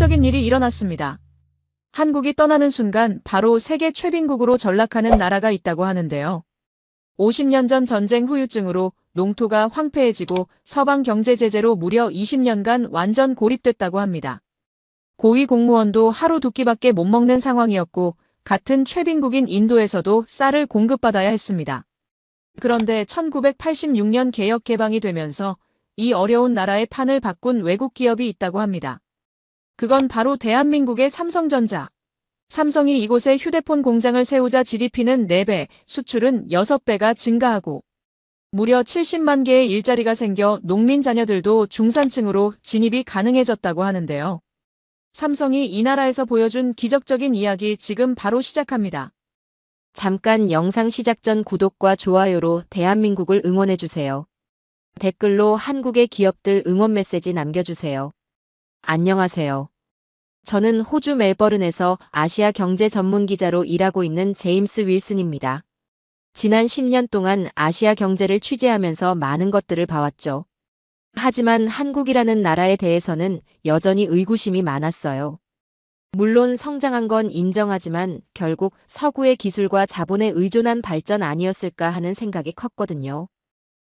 충격적인 일이 일어났습니다. 한국이 떠나는 순간 바로 세계 최빈국으로 전락하는 나라가 있다고 하는데요. 50년 전 전쟁 후유증으로 농토가 황폐해지고 서방 경제 제재로 무려 20년간 완전 고립됐다고 합니다. 고위 공무원도 하루 두 끼밖에 못 먹는 상황이었고 같은 최빈국인 인도에서도 쌀을 공급받아야 했습니다. 그런데 1986년 개혁 개방이 되면서 이 어려운 나라의 판을 바꾼 외국 기업이 있다고 합니다. 그건 바로 대한민국의 삼성전자. 삼성이 이곳에 휴대폰 공장을 세우자 GDP는 4배, 수출은 6배가 증가하고 무려 70만 개의 일자리가 생겨 농민 자녀들도 중산층으로 진입이 가능해졌다고 하는데요. 삼성이 이 나라에서 보여준 기적적인 이야기 지금 바로 시작합니다. 잠깐 영상 시작 전 구독과 좋아요로 대한민국을 응원해주세요. 댓글로 한국의 기업들 응원 메시지 남겨주세요. 안녕하세요. 저는 호주 멜버른에서 아시아 경제 전문 기자로 일하고 있는 제임스 윌슨입니다. 지난 10년 동안 아시아 경제를 취재하면서 많은 것들을 봐왔죠. 하지만 한국이라는 나라에 대해서는 여전히 의구심이 많았어요. 물론 성장한 건 인정하지만 결국 서구의 기술과 자본에 의존한 발전 아니었을까 하는 생각이 컸거든요.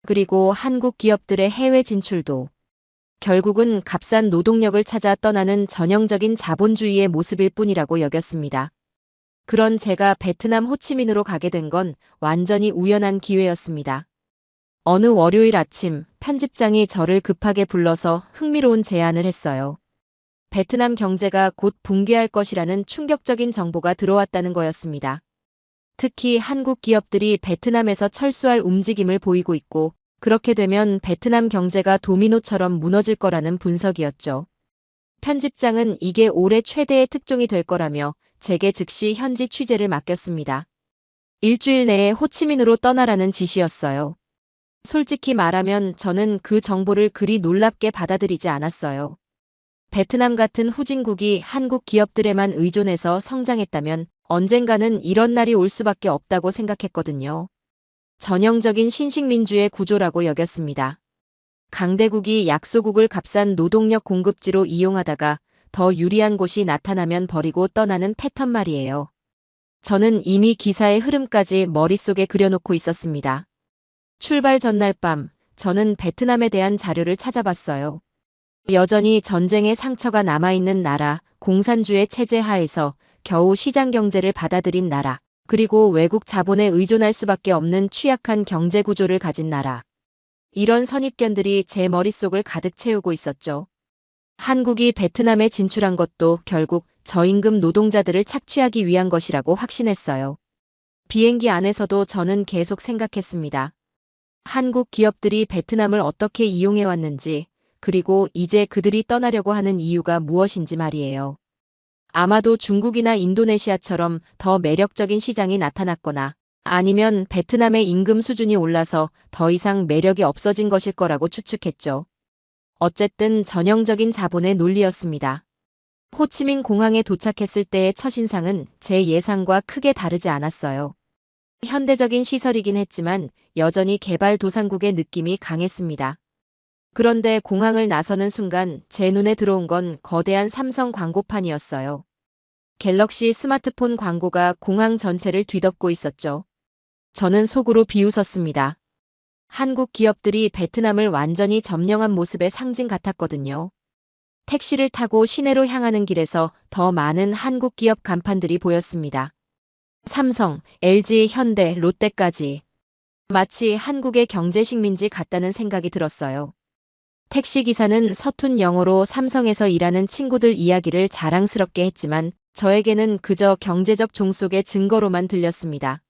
그리고 한국 기업들의 해외 진출도 결국은 값싼 노동력을 찾아 떠나는 전형적인 자본주의의 모습일 뿐이라고 여겼습니다. 그런 제가 베트남 호치민으로 가게 된 건 완전히 우연한 기회였습니다. 어느 월요일 아침 편집장이 저를 급하게 불러서 흥미로운 제안을 했어요. 베트남 경제가 곧 붕괴할 것이라는 충격적인 정보가 들어왔다는 거였습니다. 특히 한국 기업들이 베트남에서 철수할 움직임을 보이고 있고 그렇게 되면 베트남 경제가 도미노처럼 무너질 거라는 분석이었죠. 편집장은 이게 올해 최대의 특종이 될 거라며 제게 즉시 현지 취재를 맡겼습니다. 일주일 내에 호치민으로 떠나라는 지시였어요. 솔직히 말하면 저는 그 정보를 그리 놀랍게 받아들이지 않았어요. 베트남 같은 후진국이 한국 기업들에만 의존해서 성장했다면 언젠가는 이런 날이 올 수밖에 없다고 생각했거든요. 전형적인 신식민주의 구조라고 여겼습니다. 강대국이 약소국을 값싼 노동력 공급지로 이용하다가 더 유리한 곳이 나타나면 버리고 떠나는 패턴 말이에요. 저는 이미 기사의 흐름까지 머릿속에 그려놓고 있었습니다. 출발 전날 밤, 저는 베트남에 대한 자료를 찾아봤어요. 여전히 전쟁의 상처가 남아있는 나라, 공산주의 체제 하에서 겨우 시장 경제를 받아들인 나라, 그리고 외국 자본에 의존할 수밖에 없는 취약한 경제 구조를 가진 나라. 이런 선입견들이 제 머릿속을 가득 채우고 있었죠. 한국이 베트남에 진출한 것도 결국 저임금 노동자들을 착취하기 위한 것이라고 확신했어요. 비행기 안에서도 저는 계속 생각했습니다. 한국 기업들이 베트남을 어떻게 이용해왔는지, 그리고 이제 그들이 떠나려고 하는 이유가 무엇인지 말이에요. 아마도 중국이나 인도네시아처럼 더 매력적인 시장이 나타났거나 아니면 베트남의 임금 수준이 올라서 더 이상 매력이 없어진 것일 거라고 추측했죠. 어쨌든 전형적인 자본의 논리였습니다. 호치민 공항에 도착했을 때의 첫인상은 제 예상과 크게 다르지 않았어요. 현대적인 시설이긴 했지만 여전히 개발도상국의 느낌이 강했습니다. 그런데 공항을 나서는 순간 제 눈에 들어온 건 거대한 삼성 광고판이었어요. 갤럭시 스마트폰 광고가 공항 전체를 뒤덮고 있었죠. 저는 속으로 비웃었습니다. 한국 기업들이 베트남을 완전히 점령한 모습의 상징 같았거든요. 택시를 타고 시내로 향하는 길에서 더 많은 한국 기업 간판들이 보였습니다. 삼성, LG, 현대, 롯데까지. 마치 한국의 경제식민지 같다는 생각이 들었어요. 택시기사는 서툰 영어로 삼성에서 일하는 친구들 이야기를 자랑스럽게 했지만 저에게는 그저 경제적 종속의 증거로만 들렸습니다.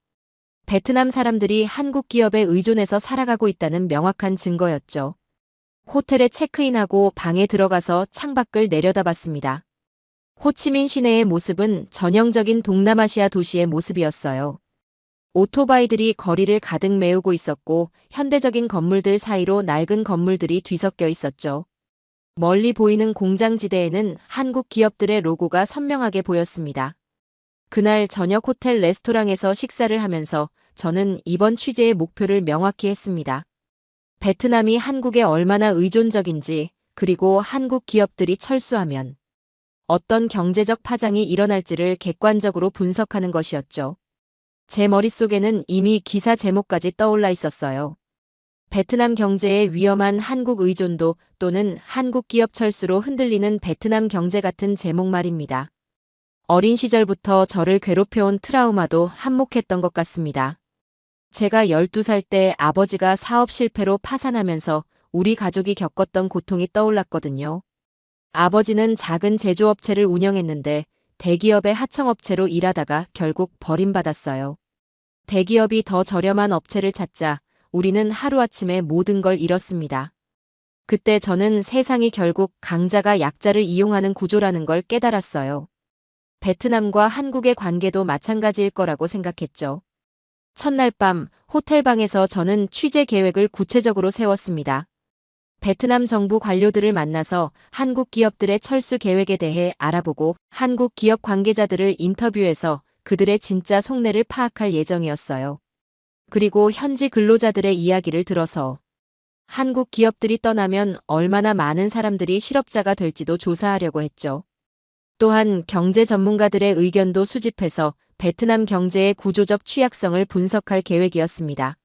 베트남 사람들이 한국 기업에 의존해서 살아가고 있다는 명확한 증거였죠. 호텔에 체크인하고 방에 들어가서 창밖을 내려다봤습니다. 호치민 시내의 모습은 전형적인 동남아시아 도시의 모습이었어요. 오토바이들이 거리를 가득 메우고 있었고 현대적인 건물들 사이로 낡은 건물들이 뒤섞여 있었죠. 멀리 보이는 공장지대에는 한국 기업들의 로고가 선명하게 보였습니다. 그날 저녁 호텔 레스토랑에서 식사를 하면서 저는 이번 취재의 목표를 명확히 했습니다. 베트남이 한국에 얼마나 의존적인지, 그리고 한국 기업들이 철수하면 어떤 경제적 파장이 일어날지를 객관적으로 분석하는 것이었죠. 제 머릿속에는 이미 기사 제목까지 떠올라 있었어요. 베트남 경제의 위험한 한국 의존도 또는 한국 기업 철수로 흔들리는 베트남 경제 같은 제목 말입니다. 어린 시절부터 저를 괴롭혀온 트라우마도 한몫했던 것 같습니다. 제가 12살 때 아버지가 사업 실패로 파산하면서 우리 가족이 겪었던 고통이 떠올랐거든요. 아버지는 작은 제조업체를 운영했는데 대기업의 하청업체로 일하다가 결국 버림받았어요. 대기업이 더 저렴한 업체를 찾자 우리는 하루아침에 모든 걸 잃었습니다. 그때 저는 세상이 결국 강자가 약자를 이용하는 구조라는 걸 깨달았어요. 베트남과 한국의 관계도 마찬가지일 거라고 생각했죠. 첫날 밤 호텔방에서 저는 취재 계획을 구체적으로 세웠습니다. 베트남 정부 관료들을 만나서 한국 기업들의 철수 계획에 대해 알아보고 한국 기업 관계자들을 인터뷰해서 그들의 진짜 속내를 파악할 예정이었어요. 그리고 현지 근로자들의 이야기를 들어서 한국 기업들이 떠나면 얼마나 많은 사람들이 실업자가 될지도 조사하려고 했죠. 또한 경제 전문가들의 의견도 수집해서 베트남 경제의 구조적 취약성을 분석할 계획이었습니다.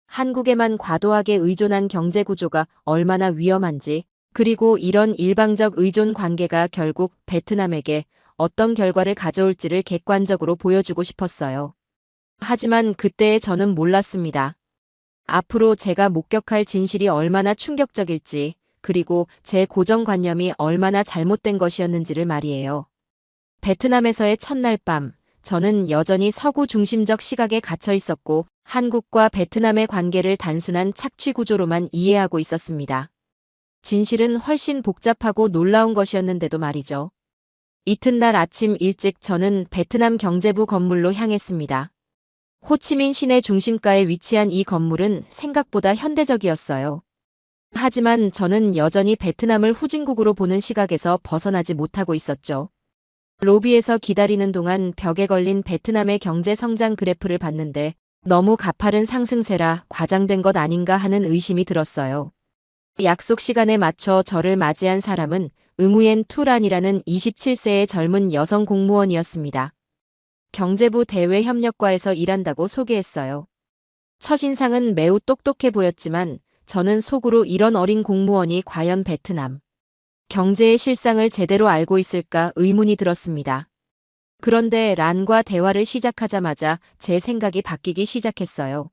한국에만 과도하게 의존한 경제 구조가 얼마나 위험한지, 그리고 이런 일방적 의존 관계가 결국 베트남에게 어떤 결과를 가져올지를 객관적으로 보여주고 싶었어요. 하지만 그때의 저는 몰랐습니다. 앞으로 제가 목격할 진실이 얼마나 충격적일지, 그리고 제 고정관념이 얼마나 잘못된 것이었는지를 말이에요. 베트남에서의 첫날 밤, 저는 여전히 서구 중심적 시각에 갇혀 있었고 한국과 베트남의 관계를 단순한 착취 구조로만 이해하고 있었습니다. 진실은 훨씬 복잡하고 놀라운 것이었는데도 말이죠. 이튿날 아침 일찍 저는 베트남 경제부 건물로 향했습니다. 호치민 시내 중심가에 위치한 이 건물은 생각보다 현대적이었어요. 하지만 저는 여전히 베트남을 후진국으로 보는 시각에서 벗어나지 못하고 있었죠. 로비에서 기다리는 동안 벽에 걸린 베트남의 경제 성장 그래프를 봤는데 너무 가파른 상승세라 과장된 것 아닌가 하는 의심이 들었어요. 약속 시간에 맞춰 저를 맞이한 사람은 응우옌 투란이라는 27세의 젊은 여성 공무원이었습니다. 경제부 대외협력과에서 일한다고 소개했어요. 첫인상은 매우 똑똑해 보였지만 저는 속으로 이런 어린 공무원이 과연 베트남 경제의 실상을 제대로 알고 있을까 의문이 들었습니다. 그런데 란과 대화를 시작하자마자 제 생각이 바뀌기 시작했어요.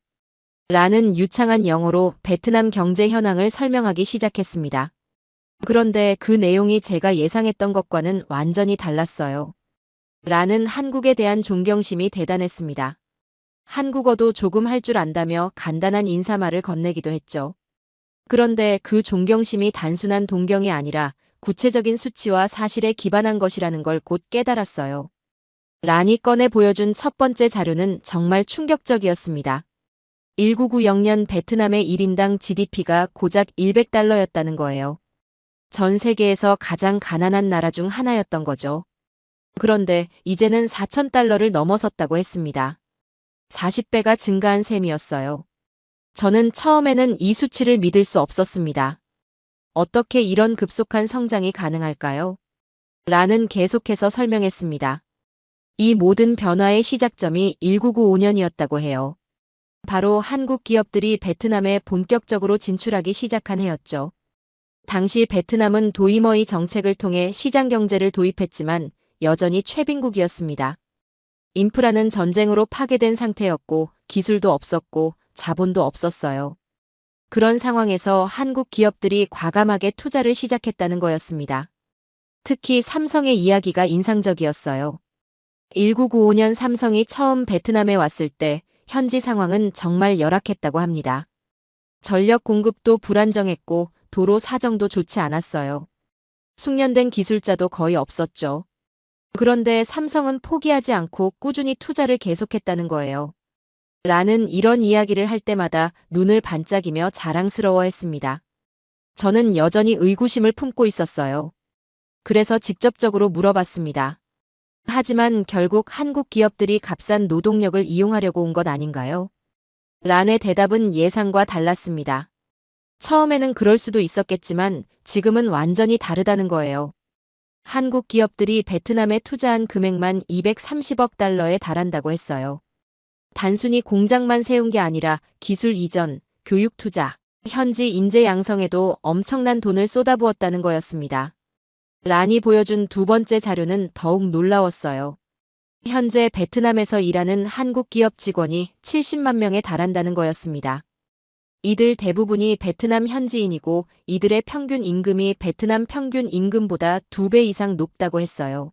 란은 유창한 영어로 베트남 경제 현황을 설명하기 시작했습니다. 그런데 그 내용이 제가 예상했던 것과는 완전히 달랐어요. 란은 한국에 대한 존경심이 대단했습니다. 한국어도 조금 할 줄 안다며 간단한 인사말을 건네기도 했죠. 그런데 그 존경심이 단순한 동경이 아니라 구체적인 수치와 사실에 기반한 것이라는 걸 곧 깨달았어요. 란이 꺼내 보여준 첫 번째 자료는 정말 충격적이었습니다. 1990년 베트남의 1인당 GDP가 고작 100달러였다는 거예요. 전 세계에서 가장 가난한 나라 중 하나였던 거죠. 그런데 이제는 4,000달러를 넘어섰다고 했습니다. 40배가 증가한 셈이었어요. 저는 처음에는 이 수치를 믿을 수 없었습니다. 어떻게 이런 급속한 성장이 가능할까요? 라는 계속해서 설명했습니다. 이 모든 변화의 시작점이 1995년이었다고 해요. 바로 한국 기업들이 베트남에 본격적으로 진출하기 시작한 해였죠. 당시 베트남은 도이머이 정책을 통해 시장 경제를 도입했지만 여전히 최빈국이었습니다. 인프라는 전쟁으로 파괴된 상태였고 기술도 없었고 자본도 없었어요. 그런 상황에서 한국 기업들이 과감하게 투자를 시작했다는 거였습니다. 특히 삼성의 이야기가 인상적이었어요. 1995년 삼성이 처음 베트남에 왔을 때 현지 상황은 정말 열악했다고 합니다. 전력 공급도 불안정했고 도로 사정도 좋지 않았어요. 숙련된 기술자도 거의 없었죠. 그런데 삼성은 포기하지 않고 꾸준히 투자를 계속했다는 거예요. 라는 이런 이야기를 할 때마다 눈을 반짝이며 자랑스러워했습니다. 저는 여전히 의구심을 품고 있었어요. 그래서 직접적으로 물어봤습니다. 하지만 결국 한국 기업들이 값싼 노동력을 이용하려고 온 것 아닌가요? 란의 대답은 예상과 달랐습니다. 처음에는 그럴 수도 있었겠지만 지금은 완전히 다르다는 거예요. 한국 기업들이 베트남에 투자한 금액만 230억 달러에 달한다고 했어요. 단순히 공장만 세운 게 아니라 기술 이전, 교육 투자, 현지 인재 양성에도 엄청난 돈을 쏟아부었다는 거였습니다. 란이 보여준 두 번째 자료는 더욱 놀라웠어요. 현재 베트남에서 일하는 한국 기업 직원이 70만 명에 달한다는 거였습니다. 이들 대부분이 베트남 현지인이고 이들의 평균 임금이 베트남 평균 임금보다 2배 이상 높다고 했어요.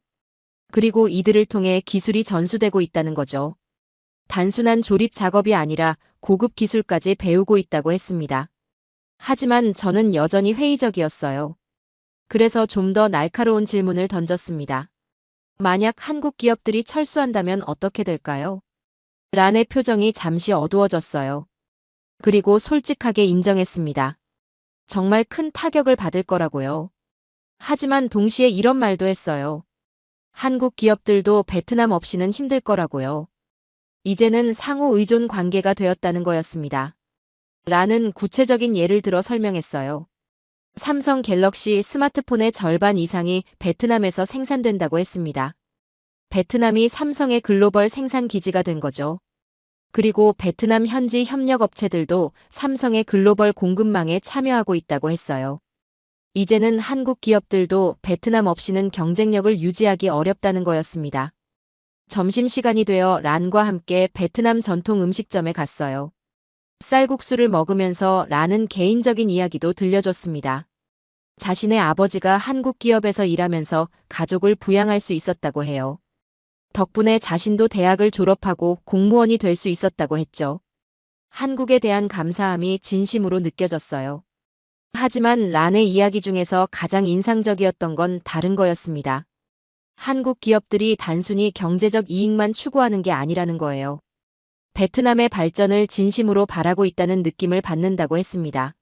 그리고 이들을 통해 기술이 전수되고 있다는 거죠. 단순한 조립 작업이 아니라 고급 기술까지 배우고 있다고 했습니다. 하지만 저는 여전히 회의적이었어요. 그래서 좀 더 날카로운 질문을 던졌습니다. 만약 한국 기업들이 철수한다면 어떻게 될까요? 란의 표정이 잠시 어두워졌어요. 그리고 솔직하게 인정했습니다. 정말 큰 타격을 받을 거라고요. 하지만 동시에 이런 말도 했어요. 한국 기업들도 베트남 없이는 힘들 거라고요. 이제는 상호 의존 관계가 되었다는 거였습니다. 라는 구체적인 예를 들어 설명했어요. 삼성 갤럭시 스마트폰의 절반 이상이 베트남에서 생산된다고 했습니다. 베트남이 삼성의 글로벌 생산 기지가 된 거죠. 그리고 베트남 현지 협력업체들도 삼성의 글로벌 공급망에 참여하고 있다고 했어요. 이제는 한국 기업들도 베트남 없이는 경쟁력을 유지하기 어렵다는 거였습니다. 점심시간이 되어 란과 함께 베트남 전통 음식점에 갔어요. 쌀국수를 먹으면서 란은 개인적인 이야기도 들려줬습니다. 자신의 아버지가 한국 기업에서 일하면서 가족을 부양할 수 있었다고 해요. 덕분에 자신도 대학을 졸업하고 공무원이 될 수 있었다고 했죠. 한국에 대한 감사함이 진심으로 느껴졌어요. 하지만 란의 이야기 중에서 가장 인상적이었던 건 다른 거였습니다. 한국 기업들이 단순히 경제적 이익만 추구하는 게 아니라는 거예요. 베트남의 발전을 진심으로 바라고 있다는 느낌을 받는다고 했습니다.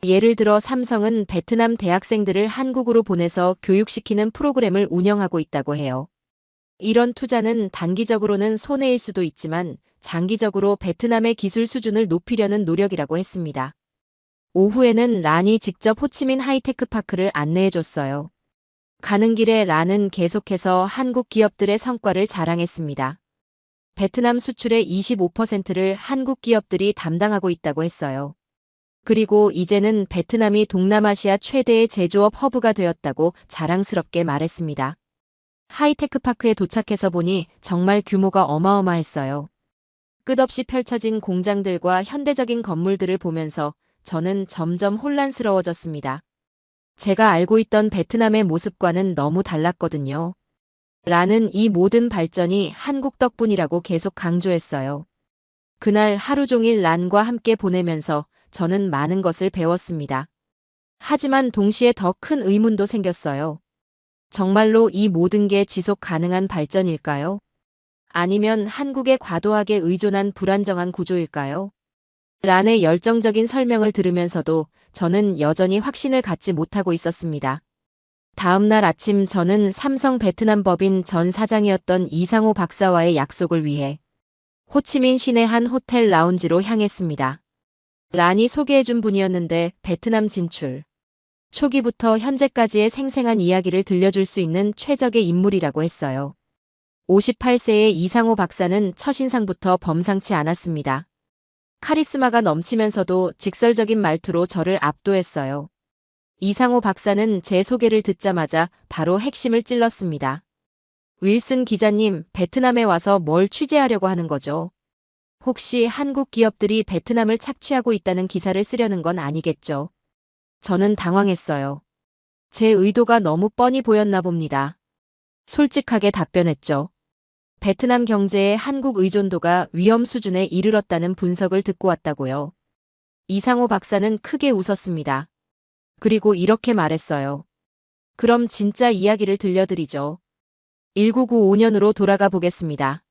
예를 들어 삼성은 베트남 대학생들을 한국으로 보내서 교육시키는 프로그램을 운영하고 있다고 해요. 이런 투자는 단기적으로는 손해일 수도 있지만 장기적으로 베트남의 기술 수준을 높이려는 노력이라고 했습니다. 오후에는 란이 직접 호치민 하이테크파크를 안내해줬어요. 가는 길에 란은 계속해서 한국 기업들의 성과를 자랑했습니다. 베트남 수출의 25%를 한국 기업들이 담당하고 있다고 했어요. 그리고 이제는 베트남이 동남아시아 최대의 제조업 허브가 되었다고 자랑스럽게 말했습니다. 하이테크파크에 도착해서 보니 정말 규모가 어마어마했어요. 끝없이 펼쳐진 공장들과 현대적인 건물들을 보면서 저는 점점 혼란스러워졌습니다. 제가 알고 있던 베트남의 모습과는 너무 달랐거든요. 라는 이 모든 발전이 한국 덕분이라고 계속 강조했어요. 그날 하루 종일 란과 함께 보내면서 저는 많은 것을 배웠습니다. 하지만 동시에 더 큰 의문도 생겼어요. 정말로 이 모든 게 지속 가능한 발전일까요? 아니면 한국에 과도하게 의존한 불안정한 구조일까요? 란의 열정적인 설명을 들으면서도 저는 여전히 확신을 갖지 못하고 있었습니다. 다음 날 아침 저는 삼성 베트남 법인 전 사장이었던 이상호 박사와의 약속을 위해 호치민 시내 한 호텔 라운지로 향했습니다. 란이 소개해준 분이었는데 베트남 진출. 초기부터 현재까지의 생생한 이야기를 들려줄 수 있는 최적의 인물이라고 했어요. 58세의 이상호 박사는 첫인상부터 범상치 않았습니다. 카리스마가 넘치면서도 직설적인 말투로 저를 압도했어요. 이상호 박사는 제 소개를 듣자마자 바로 핵심을 찔렀습니다. 윌슨 기자님, 베트남에 와서 뭘 취재하려고 하는 거죠? 혹시 한국 기업들이 베트남을 착취하고 있다는 기사를 쓰려는 건 아니겠죠? 저는 당황했어요. 제 의도가 너무 뻔히 보였나 봅니다. 솔직하게 답변했죠. 베트남 경제의 한국 의존도가 위험 수준에 이르렀다는 분석을 듣고 왔다고요. 이상호 박사는 크게 웃었습니다. 그리고 이렇게 말했어요. 그럼 진짜 이야기를 들려드리죠. 1995년으로 돌아가 보겠습니다.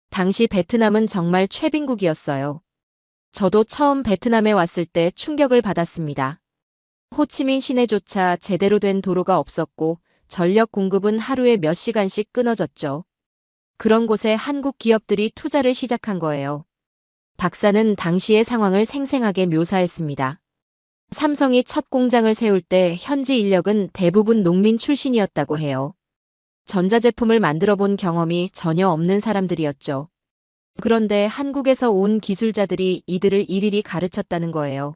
당시 베트남은 정말 최빈국이었어요. 저도 처음 베트남에 왔을 때 충격을 받았습니다. 호치민 시내조차 제대로 된 도로가 없었고 전력 공급은 하루에 몇 시간씩 끊어졌죠. 그런 곳에 한국 기업들이 투자를 시작한 거예요. 박사는 당시의 상황을 생생하게 묘사했습니다. 삼성이 첫 공장을 세울 때 현지 인력은 대부분 농민 출신이었다고 해요. 전자제품을 만들어 본 경험이 전혀 없는 사람들이었죠. 그런데 한국에서 온 기술자들이 이들을 일일이 가르쳤다는 거예요.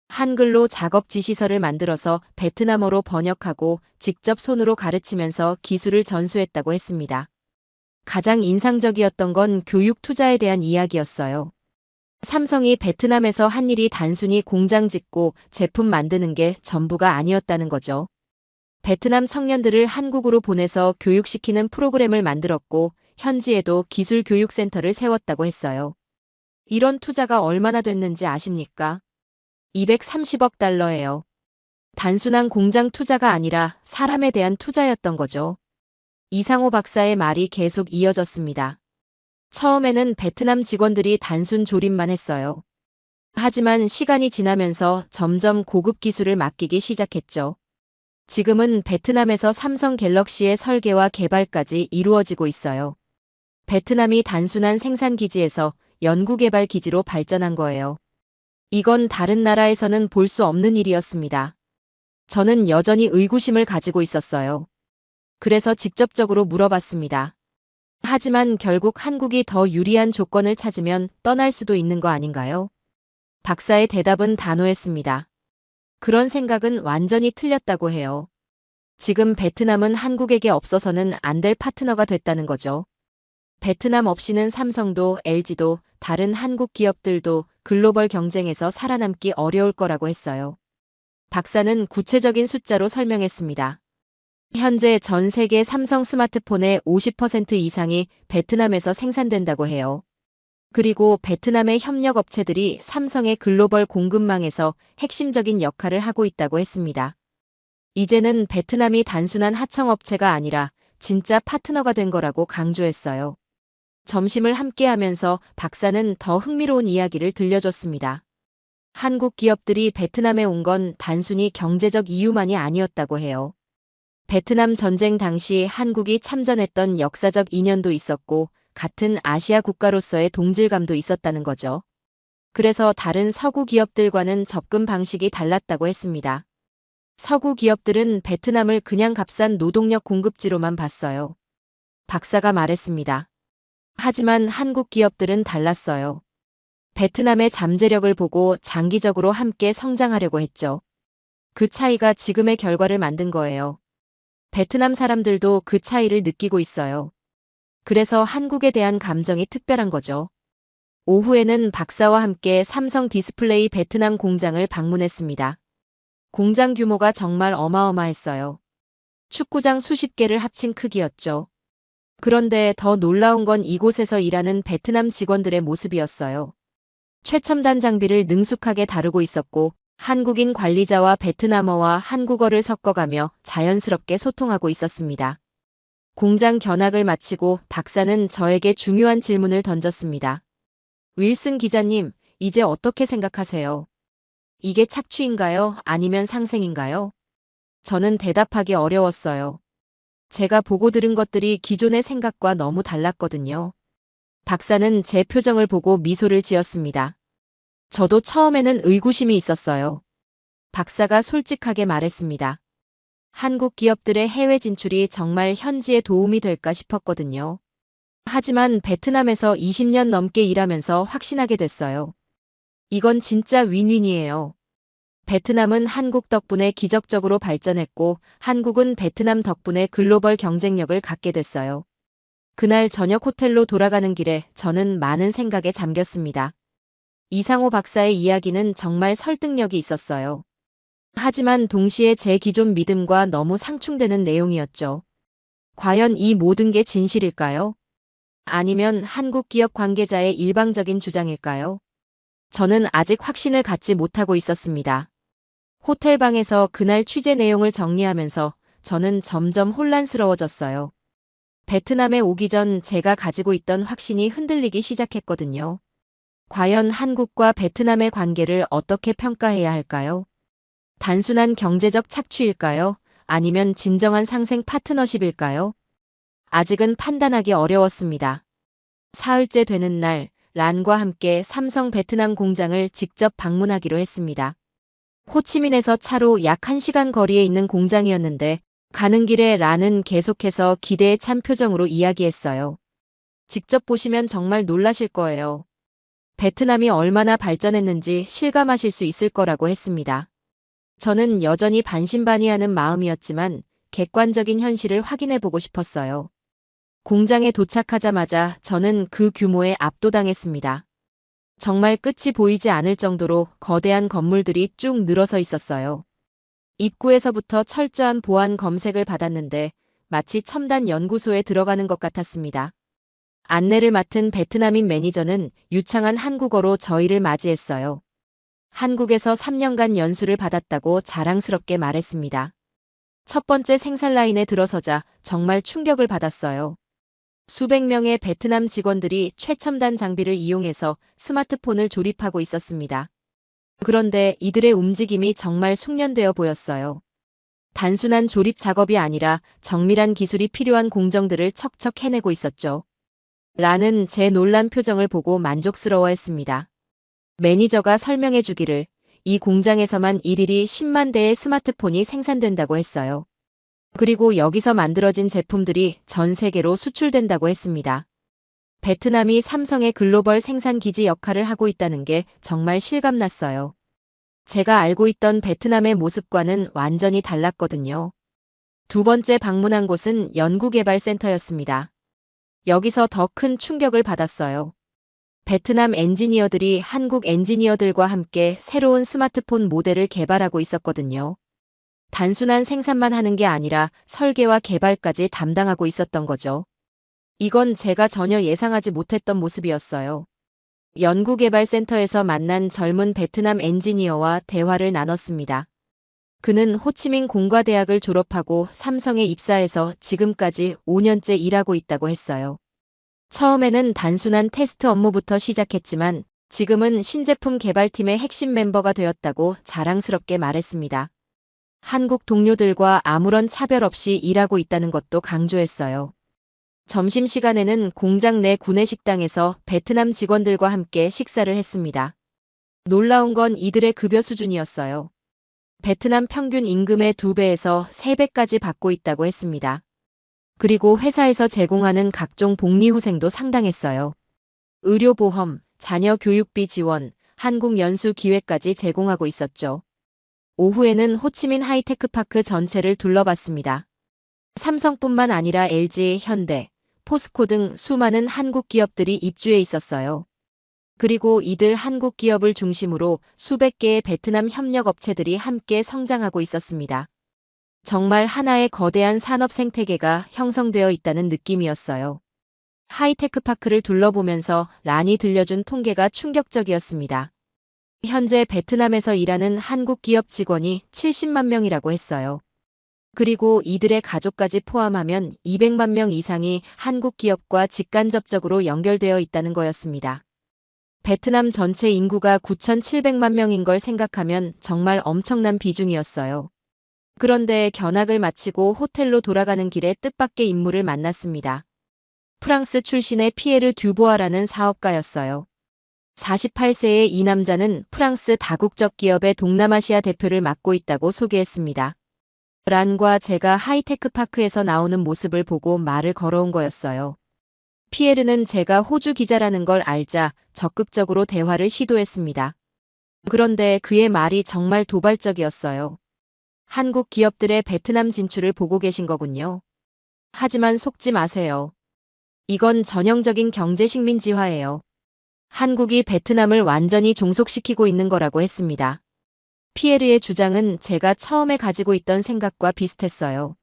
한글로 작업 지시서를 만들어서 베트남어로 번역하고 직접 손으로 가르치면서 기술을 전수했다고 했습니다. 가장 인상적이었던 건 교육 투자에 대한 이야기였어요. 삼성이 베트남에서 한 일이 단순히 공장 짓고 제품 만드는 게 전부가 아니었다는 거죠. 베트남 청년들을 한국으로 보내서 교육시키는 프로그램을 만들었고 현지에도 기술 교육센터를 세웠다고 했어요. 이런 투자가 얼마나 됐는지 아십니까? 230억 달러예요. 단순한 공장 투자가 아니라 사람에 대한 투자였던 거죠. 이상호 박사의 말이 계속 이어졌습니다. 처음에는 베트남 직원들이 단순 조립만 했어요. 하지만 시간이 지나면서 점점 고급 기술을 맡기기 시작했죠. 지금은 베트남에서 삼성 갤럭시의 설계와 개발까지 이루어지고 있어요. 베트남이 단순한 생산 기지에서 연구개발 기지로 발전한 거예요. 이건 다른 나라에서는 볼 수 없는 일이었습니다. 저는 여전히 의구심을 가지고 있었어요. 그래서 직접적으로 물어봤습니다. 하지만 결국 한국이 더 유리한 조건을 찾으면 떠날 수도 있는 거 아닌가요? 박사의 대답은 단호했습니다. 그런 생각은 완전히 틀렸다고 해요. 지금 베트남은 한국에게 없어서는 안 될 파트너가 됐다는 거죠. 베트남 없이는 삼성도 LG도 다른 한국 기업들도 글로벌 경쟁에서 살아남기 어려울 거라고 했어요. 박사는 구체적인 숫자로 설명했습니다. 현재 전 세계 삼성 스마트폰의 50% 이상이 베트남에서 생산된다고 해요. 그리고 베트남의 협력 업체들이 삼성의 글로벌 공급망에서 핵심적인 역할을 하고 있다고 했습니다. 이제는 베트남이 단순한 하청업체가 아니라 진짜 파트너가 된 거라고 강조했어요. 점심을 함께 하면서 박사는 더 흥미로운 이야기를 들려줬습니다. 한국 기업들이 베트남에 온 건 단순히 경제적 이유만이 아니었다고 해요. 베트남 전쟁 당시 한국이 참전했던 역사적 인연도 있었고 같은 아시아 국가로서의 동질감도 있었다는 거죠. 그래서 다른 서구 기업들과는 접근 방식이 달랐다고 했습니다. 서구 기업들은 베트남을 그냥 값싼 노동력 공급지로만 봤어요. 박사가 말했습니다. 하지만 한국 기업들은 달랐어요. 베트남의 잠재력을 보고 장기적으로 함께 성장하려고 했죠. 그 차이가 지금의 결과를 만든 거예요. 베트남 사람들도 그 차이를 느끼고 있어요. 그래서 한국에 대한 감정이 특별한 거죠. 오후에는 박사와 함께 삼성 디스플레이 베트남 공장을 방문했습니다. 공장 규모가 정말 어마어마했어요. 축구장 수십 개를 합친 크기였죠. 그런데 더 놀라운 건 이곳에서 일하는 베트남 직원들의 모습이었어요. 최첨단 장비를 능숙하게 다루고 있었고 한국인 관리자와 베트남어와 한국어를 섞어가며 자연스럽게 소통하고 있었습니다. 공장 견학을 마치고 박사는 저에게 중요한 질문을 던졌습니다. 윌슨 기자님, 이제 어떻게 생각하세요? 이게 착취인가요? 아니면 상생인가요? 저는 대답하기 어려웠어요. 제가 보고 들은 것들이 기존의 생각과 너무 달랐거든요. 박사는 제 표정을 보고 미소를 지었습니다. 저도 처음에는 의구심이 있었어요. 박사가 솔직하게 말했습니다. 한국 기업들의 해외 진출이 정말 현지에 도움이 될까 싶었거든요. 하지만 베트남에서 20년 넘게 일하면서 확신하게 됐어요. 이건 진짜 윈윈이에요. 베트남은 한국 덕분에 기적적으로 발전했고 한국은 베트남 덕분에 글로벌 경쟁력을 갖게 됐어요. 그날 저녁 호텔로 돌아가는 길에 저는 많은 생각에 잠겼습니다. 이상호 박사의 이야기는 정말 설득력이 있었어요. 하지만 동시에 제 기존 믿음과 너무 상충되는 내용이었죠. 과연 이 모든 게 진실일까요? 아니면 한국 기업 관계자의 일방적인 주장일까요? 저는 아직 확신을 갖지 못하고 있었습니다. 호텔방에서 그날 취재 내용을 정리하면서 저는 점점 혼란스러워졌어요. 베트남에 오기 전 제가 가지고 있던 확신이 흔들리기 시작했거든요. 과연 한국과 베트남의 관계를 어떻게 평가해야 할까요? 단순한 경제적 착취일까요? 아니면 진정한 상생 파트너십일까요? 아직은 판단하기 어려웠습니다. 사흘째 되는 날, 란과 함께 삼성 베트남 공장을 직접 방문하기로 했습니다. 호치민에서 차로 약 1시간 거리에 있는 공장이었는데 가는 길에 란은 계속해서 기대에 찬 표정으로 이야기했어요. 직접 보시면 정말 놀라실 거예요. 베트남이 얼마나 발전했는지 실감하실 수 있을 거라고 했습니다. 저는 여전히 반신반의하는 마음이었지만 객관적인 현실을 확인해 보고 싶었어요. 공장에 도착하자마자 저는 그 규모에 압도당했습니다. 정말 끝이 보이지 않을 정도로 거대한 건물들이 쭉 늘어서 있었어요. 입구에서부터 철저한 보안 검색을 받았는데 마치 첨단 연구소에 들어가는 것 같았습니다. 안내를 맡은 베트남인 매니저는 유창한 한국어로 저희를 맞이했어요. 한국에서 3년간 연수를 받았다고 자랑스럽게 말했습니다. 첫 번째 생산 라인에 들어서자 정말 충격을 받았어요. 수백 명의 베트남 직원들이 최첨단 장비를 이용해서 스마트폰을 조립하고 있었습니다. 그런데 이들의 움직임이 정말 숙련되어 보였어요. 단순한 조립 작업이 아니라 정밀한 기술이 필요한 공정들을 척척 해내고 있었죠. 라는 제 놀란 표정을 보고 만족스러워했습니다. 매니저가 설명해 주기를 이 공장에서만 일일이 10만 대의 스마트폰이 생산된다고 했어요. 그리고 여기서 만들어진 제품들이 전 세계로 수출된다고 했습니다. 베트남이 삼성의 글로벌 생산 기지 역할을 하고 있다는 게 정말 실감났어요. 제가 알고 있던 베트남의 모습과는 완전히 달랐거든요. 두 번째 방문한 곳은 연구개발센터였습니다. 여기서 더 큰 충격을 받았어요. 베트남 엔지니어들이 한국 엔지니어들과 함께 새로운 스마트폰 모델을 개발하고 있었거든요. 단순한 생산만 하는 게 아니라 설계와 개발까지 담당하고 있었던 거죠. 이건 제가 전혀 예상하지 못했던 모습이었어요. 연구개발센터에서 만난 젊은 베트남 엔지니어와 대화를 나눴습니다. 그는 호치민 공과대학을 졸업하고 삼성에 입사해서 지금까지 5년째 일하고 있다고 했어요. 처음에는 단순한 테스트 업무부터 시작했지만 지금은 신제품 개발팀의 핵심 멤버가 되었다고 자랑스럽게 말했습니다. 한국 동료들과 아무런 차별 없이 일하고 있다는 것도 강조했어요. 점심시간에는 공장 내 구내식당에서 베트남 직원들과 함께 식사를 했습니다. 놀라운 건 이들의 급여 수준이었어요. 베트남 평균 임금의 2배에서 3배까지 받고 있다고 했습니다. 그리고 회사에서 제공하는 각종 복리후생도 상당했어요. 의료보험, 자녀 교육비 지원, 한국 연수 기회까지 제공하고 있었죠. 오후에는 호치민 하이테크파크 전체를 둘러봤습니다. 삼성뿐만 아니라 LG, 현대, 포스코 등 수많은 한국 기업들이 입주해 있었어요. 그리고 이들 한국 기업을 중심으로 수백 개의 베트남 협력업체들이 함께 성장하고 있었습니다. 정말 하나의 거대한 산업 생태계가 형성되어 있다는 느낌이었어요. 하이테크파크를 둘러보면서 란이 들려준 통계가 충격적이었습니다. 현재 베트남에서 일하는 한국 기업 직원이 70만 명이라고 했어요. 그리고 이들의 가족까지 포함하면 200만 명 이상이 한국 기업과 직간접적으로 연결되어 있다는 거였습니다. 베트남 전체 인구가 9,700만 명인 걸 생각하면 정말 엄청난 비중이었어요. 그런데 견학을 마치고 호텔로 돌아가는 길에 뜻밖의 인물을 만났습니다. 프랑스 출신의 피에르 듀보아라는 사업가였어요. 48세의 이 남자는 프랑스 다국적 기업의 동남아시아 대표를 맡고 있다고 소개했습니다. 란과 제가 하이테크 파크에서 나오는 모습을 보고 말을 걸어온 거였어요. 피에르는 제가 호주 기자라는 걸 알자 적극적으로 대화를 시도했습니다. 그런데 그의 말이 정말 도발적이었어요. 한국 기업들의 베트남 진출을 보고 계신 거군요. 하지만 속지 마세요. 이건 전형적인 경제 식민지화예요. 한국이 베트남을 완전히 종속시키고 있는 거라고 했습니다. 피에르의 주장은 제가 처음에 가지고 있던 생각과 비슷했어요.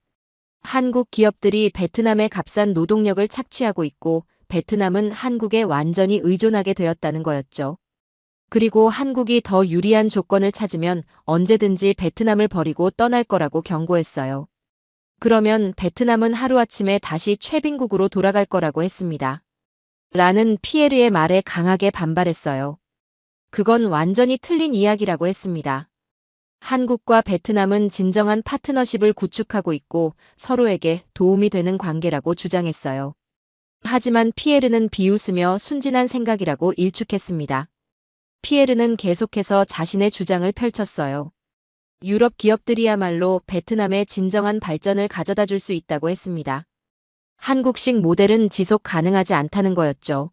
한국 기업들이 베트남의 값싼 노동력을 착취하고 있고 베트남은 한국에 완전히 의존하게 되었다는 거였죠. 그리고 한국이 더 유리한 조건을 찾으면 언제든지 베트남을 버리고 떠날 거라고 경고했어요. 그러면 베트남은 하루아침에 다시 최빈국으로 돌아갈 거라고 했습니다. 라는 피에르의 말에 강하게 반발했어요. 그건 완전히 틀린 이야기라고 했습니다. 한국과 베트남은 진정한 파트너십을 구축하고 있고 서로에게 도움이 되는 관계라고 주장했어요. 하지만 피에르는 비웃으며 순진한 생각이라고 일축했습니다. 피에르는 계속해서 자신의 주장을 펼쳤어요. 유럽 기업들이야말로 베트남의 진정한 발전을 가져다 줄 수 있다고 했습니다. 한국식 모델은 지속 가능하지 않다는 거였죠.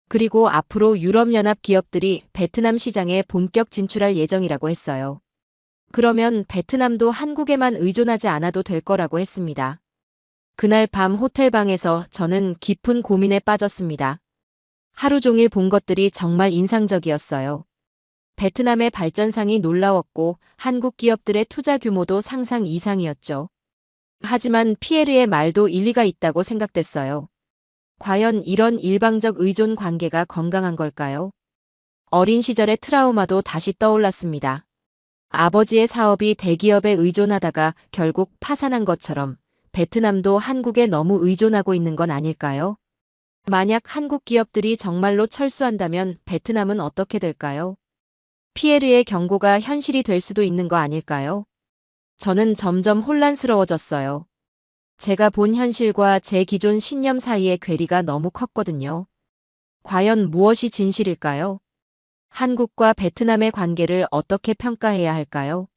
그리고 앞으로 유럽연합 기업들이 베트남 시장에 본격 진출할 예정이라고 했어요. 그러면 베트남도 한국에만 의존하지 않아도 될 거라고 했습니다. 그날 밤 호텔방에서 저는 깊은 고민에 빠졌습니다. 하루 종일 본 것들이 정말 인상적이었어요. 베트남의 발전상이 놀라웠고 한국 기업들의 투자 규모도 상상 이상이었죠. 하지만 피에르의 말도 일리가 있다고 생각됐어요. 과연 이런 일방적 의존 관계가 건강한 걸까요? 어린 시절의 트라우마도 다시 떠올랐습니다. 아버지의 사업이 대기업에 의존하다가 결국 파산한 것처럼 베트남도 한국에 너무 의존하고 있는 건 아닐까요? 만약 한국 기업들이 정말로 철수한다면 베트남은 어떻게 될까요? 피에르의 경고가 현실이 될 수도 있는 거 아닐까요? 저는 점점 혼란스러워졌어요. 제가 본 현실과 제 기존 신념 사이의 괴리가 너무 컸거든요. 과연 무엇이 진실일까요? 한국과 베트남의 관계를 어떻게 평가해야 할까요?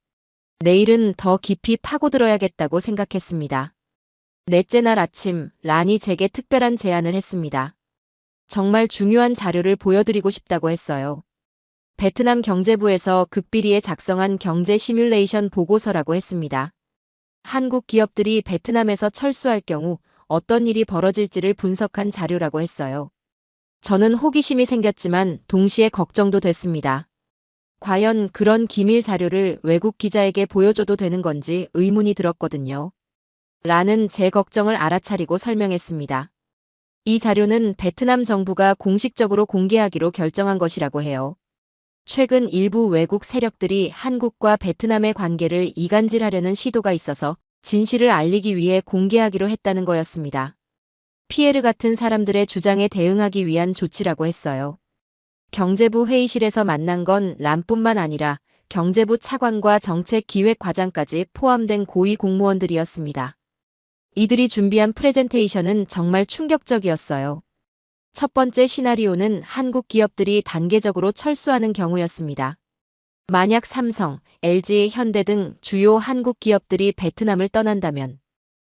내일은 더 깊이 파고들어야겠다고 생각했습니다. 넷째 날 아침, 란이 제게 특별한 제안을 했습니다. 정말 중요한 자료를 보여드리고 싶다고 했어요. 베트남 경제부에서 극비리에 작성한 경제 시뮬레이션 보고서라고 했습니다. 한국 기업들이 베트남에서 철수할 경우 어떤 일이 벌어질지를 분석한 자료라고 했어요. 저는 호기심이 생겼지만 동시에 걱정도 됐습니다. 과연 그런 기밀 자료를 외국 기자에게 보여줘도 되는 건지 의문이 들었거든요. 라는 제 걱정을 알아차리고 설명했습니다. 이 자료는 베트남 정부가 공식적으로 공개하기로 결정한 것이라고 해요. 최근 일부 외국 세력들이 한국과 베트남의 관계를 이간질하려는 시도가 있어서 진실을 알리기 위해 공개하기로 했다는 거였습니다. 피에르 같은 사람들의 주장에 대응하기 위한 조치라고 했어요. 경제부 회의실에서 만난 건 람뿐만 아니라 경제부 차관과 정책기획과장까지 포함된 고위 공무원들이었습니다. 이들이 준비한 프레젠테이션은 정말 충격적이었어요. 첫 번째 시나리오는 한국 기업들이 단계적으로 철수하는 경우였습니다. 만약 삼성, LG, 현대 등 주요 한국 기업들이 베트남을 떠난다면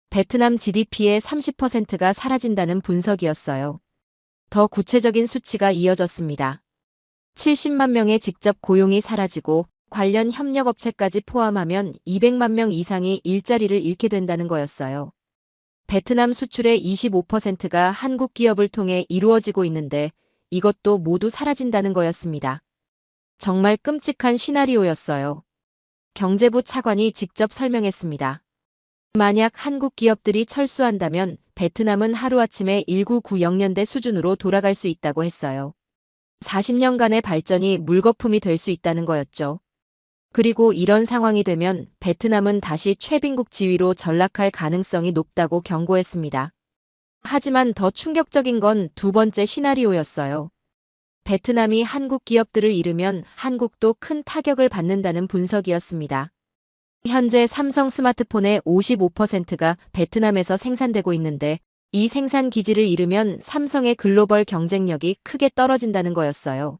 베트남 GDP의 30%가 사라진다는 분석이었어요. 더 구체적인 수치가 이어졌습니다. 70만 명의 직접 고용이 사라지고 관련 협력업체까지 포함하면 200만 명 이상이 일자리를 잃게 된다는 거였어요. 베트남 수출의 25%가 한국 기업을 통해 이루어지고 있는데 이것도 모두 사라진다는 거였습니다. 정말 끔찍한 시나리오였어요. 경제부 차관이 직접 설명했습니다. 만약 한국 기업들이 철수한다면 베트남은 하루아침에 1990년대 수준으로 돌아갈 수 있다고 했어요. 40년간의 발전이 물거품이 될 수 있다는 거였죠. 그리고 이런 상황이 되면 베트남은 다시 최빈국 지위로 전락할 가능성이 높다고 경고했습니다. 하지만 더 충격적인 건 두 번째 시나리오였어요. 베트남이 한국 기업들을 잃으면 한국도 큰 타격을 받는다는 분석이었습니다. 현재 삼성 스마트폰의 55%가 베트남에서 생산되고 있는데 이 생산 기지를 잃으면 삼성의 글로벌 경쟁력이 크게 떨어진다는 거였어요.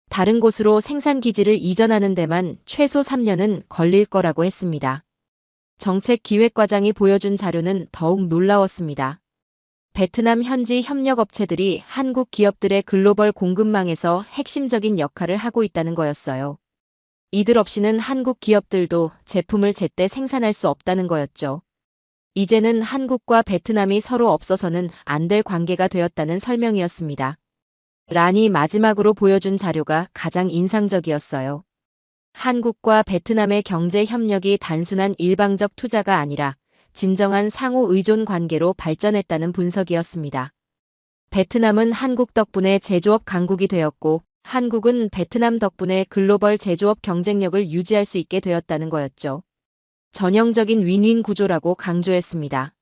다른 곳으로 생산 기지를 이전하는 데만 최소 3년은 걸릴 거라고 했습니다. 정책기획과장이 보여준 자료는 더욱 놀라웠습니다. 베트남 현지 협력업체들이 한국 기업들의 글로벌 공급망에서 핵심적인 역할을 하고 있다는 거였어요. 이들 없이는 한국 기업들도 제품을 제때 생산할 수 없다는 거였죠. 이제는 한국과 베트남이 서로 없어서는 안 될 관계가 되었다는 설명이었습니다. 란이 마지막으로 보여준 자료가 가장 인상적이었어요. 한국과 베트남의 경제 협력이 단순한 일방적 투자가 아니라 진정한 상호 의존 관계로 발전했다는 분석이었습니다. 베트남은 한국 덕분에 제조업 강국이 되었고 한국은 베트남 덕분에 글로벌 제조업 경쟁력을 유지할 수 있게 되었다는 거였죠. 전형적인 윈윈 구조라고 강조했습니다.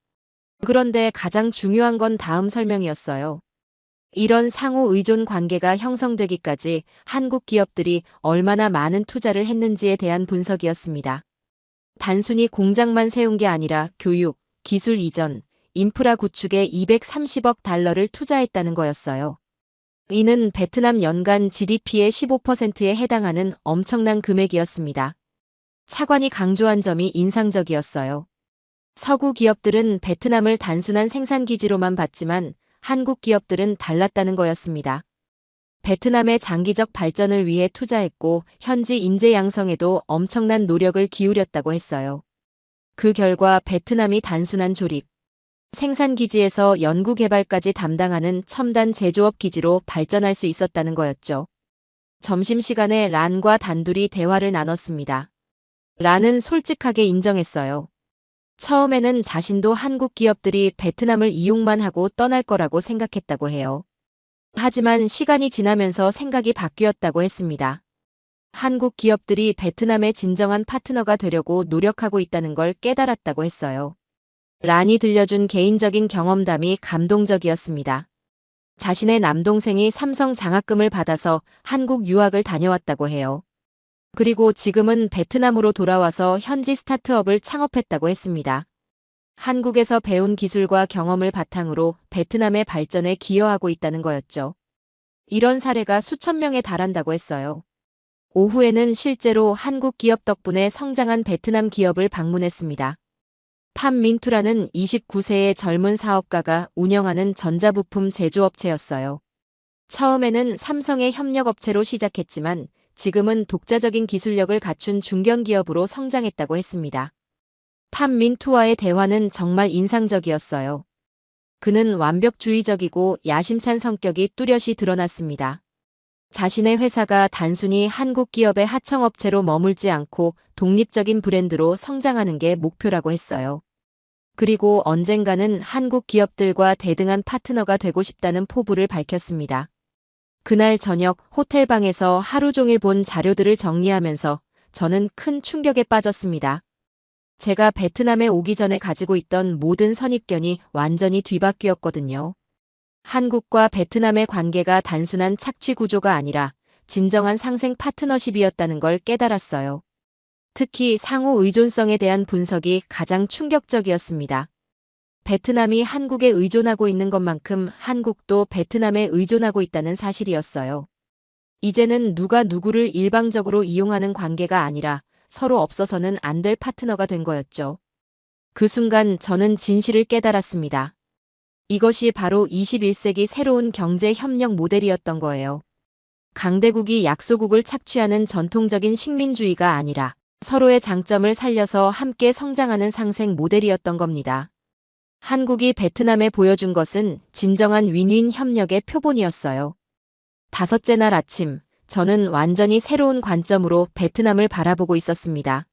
그런데 가장 중요한 건 다음 설명이었어요. 이런 상호 의존 관계가 형성되기까지 한국 기업들이 얼마나 많은 투자를 했는지에 대한 분석이었습니다. 단순히 공장만 세운 게 아니라 교육, 기술 이전, 인프라 구축에 230억 달러를 투자했다는 거였어요. 이는 베트남 연간 GDP의 15%에 해당하는 엄청난 금액이었습니다. 차관이 강조한 점이 인상적이었어요. 서구 기업들은 베트남을 단순한 생산 기지로만 봤지만 한국 기업들은 달랐다는 거였습니다. 베트남의 장기적 발전을 위해 투자했고 현지 인재 양성에도 엄청난 노력을 기울였다고 했어요. 그 결과 베트남이 단순한 조립, 생산 기지에서 연구 개발까지 담당하는 첨단 제조업 기지로 발전할 수 있었다는 거였죠. 점심시간에 란과 단둘이 대화를 나눴습니다. 란은 솔직하게 인정했어요. 처음에는 자신도 한국 기업들이 베트남을 이용만 하고 떠날 거라고 생각했다고 해요. 하지만 시간이 지나면서 생각이 바뀌었다고 했습니다. 한국 기업들이 베트남의 진정한 파트너가 되려고 노력하고 있다는 걸 깨달았다고 했어요. 란이 들려준 개인적인 경험담이 감동적이었습니다. 자신의 남동생이 삼성 장학금을 받아서 한국 유학을 다녀왔다고 해요. 그리고 지금은 베트남으로 돌아와서 현지 스타트업을 창업했다고 했습니다. 한국에서 배운 기술과 경험을 바탕으로 베트남의 발전에 기여하고 있다는 거였죠. 이런 사례가 수천 명에 달한다고 했어요. 오후에는 실제로 한국 기업 덕분에 성장한 베트남 기업을 방문했습니다. 팜민투라는 29세의 젊은 사업가가 운영하는 전자부품 제조업체였어요. 처음에는 삼성의 협력업체로 시작했지만 지금은 독자적인 기술력을 갖춘 중견기업으로 성장했다고 했습니다. 팜민투와의 대화는 정말 인상적이었어요. 그는 완벽주의적이고 야심찬 성격이 뚜렷이 드러났습니다. 자신의 회사가 단순히 한국 기업의 하청업체로 머물지 않고 독립적인 브랜드로 성장하는 게 목표라고 했어요. 그리고 언젠가는 한국 기업들과 대등한 파트너가 되고 싶다는 포부를 밝혔습니다. 그날 저녁 호텔방에서 하루 종일 본 자료들을 정리하면서 저는 큰 충격에 빠졌습니다. 제가 베트남에 오기 전에 가지고 있던 모든 선입견이 완전히 뒤바뀌었거든요. 한국과 베트남의 관계가 단순한 착취 구조가 아니라 진정한 상생 파트너십이었다는 걸 깨달았어요. 특히 상호 의존성에 대한 분석이 가장 충격적이었습니다. 베트남이 한국에 의존하고 있는 것만큼 한국도 베트남에 의존하고 있다는 사실이었어요. 이제는 누가 누구를 일방적으로 이용하는 관계가 아니라 서로 없어서는 안 될 파트너가 된 거였죠. 그 순간 저는 진실을 깨달았습니다. 이것이 바로 21세기 새로운 경제 협력 모델이었던 거예요. 강대국이 약소국을 착취하는 전통적인 식민주의가 아니라 서로의 장점을 살려서 함께 성장하는 상생 모델이었던 겁니다. 한국이 베트남에 보여준 것은 진정한 윈윈 협력의 표본이었어요. 다섯째 날 아침, 저는 완전히 새로운 관점으로 베트남을 바라보고 있었습니다.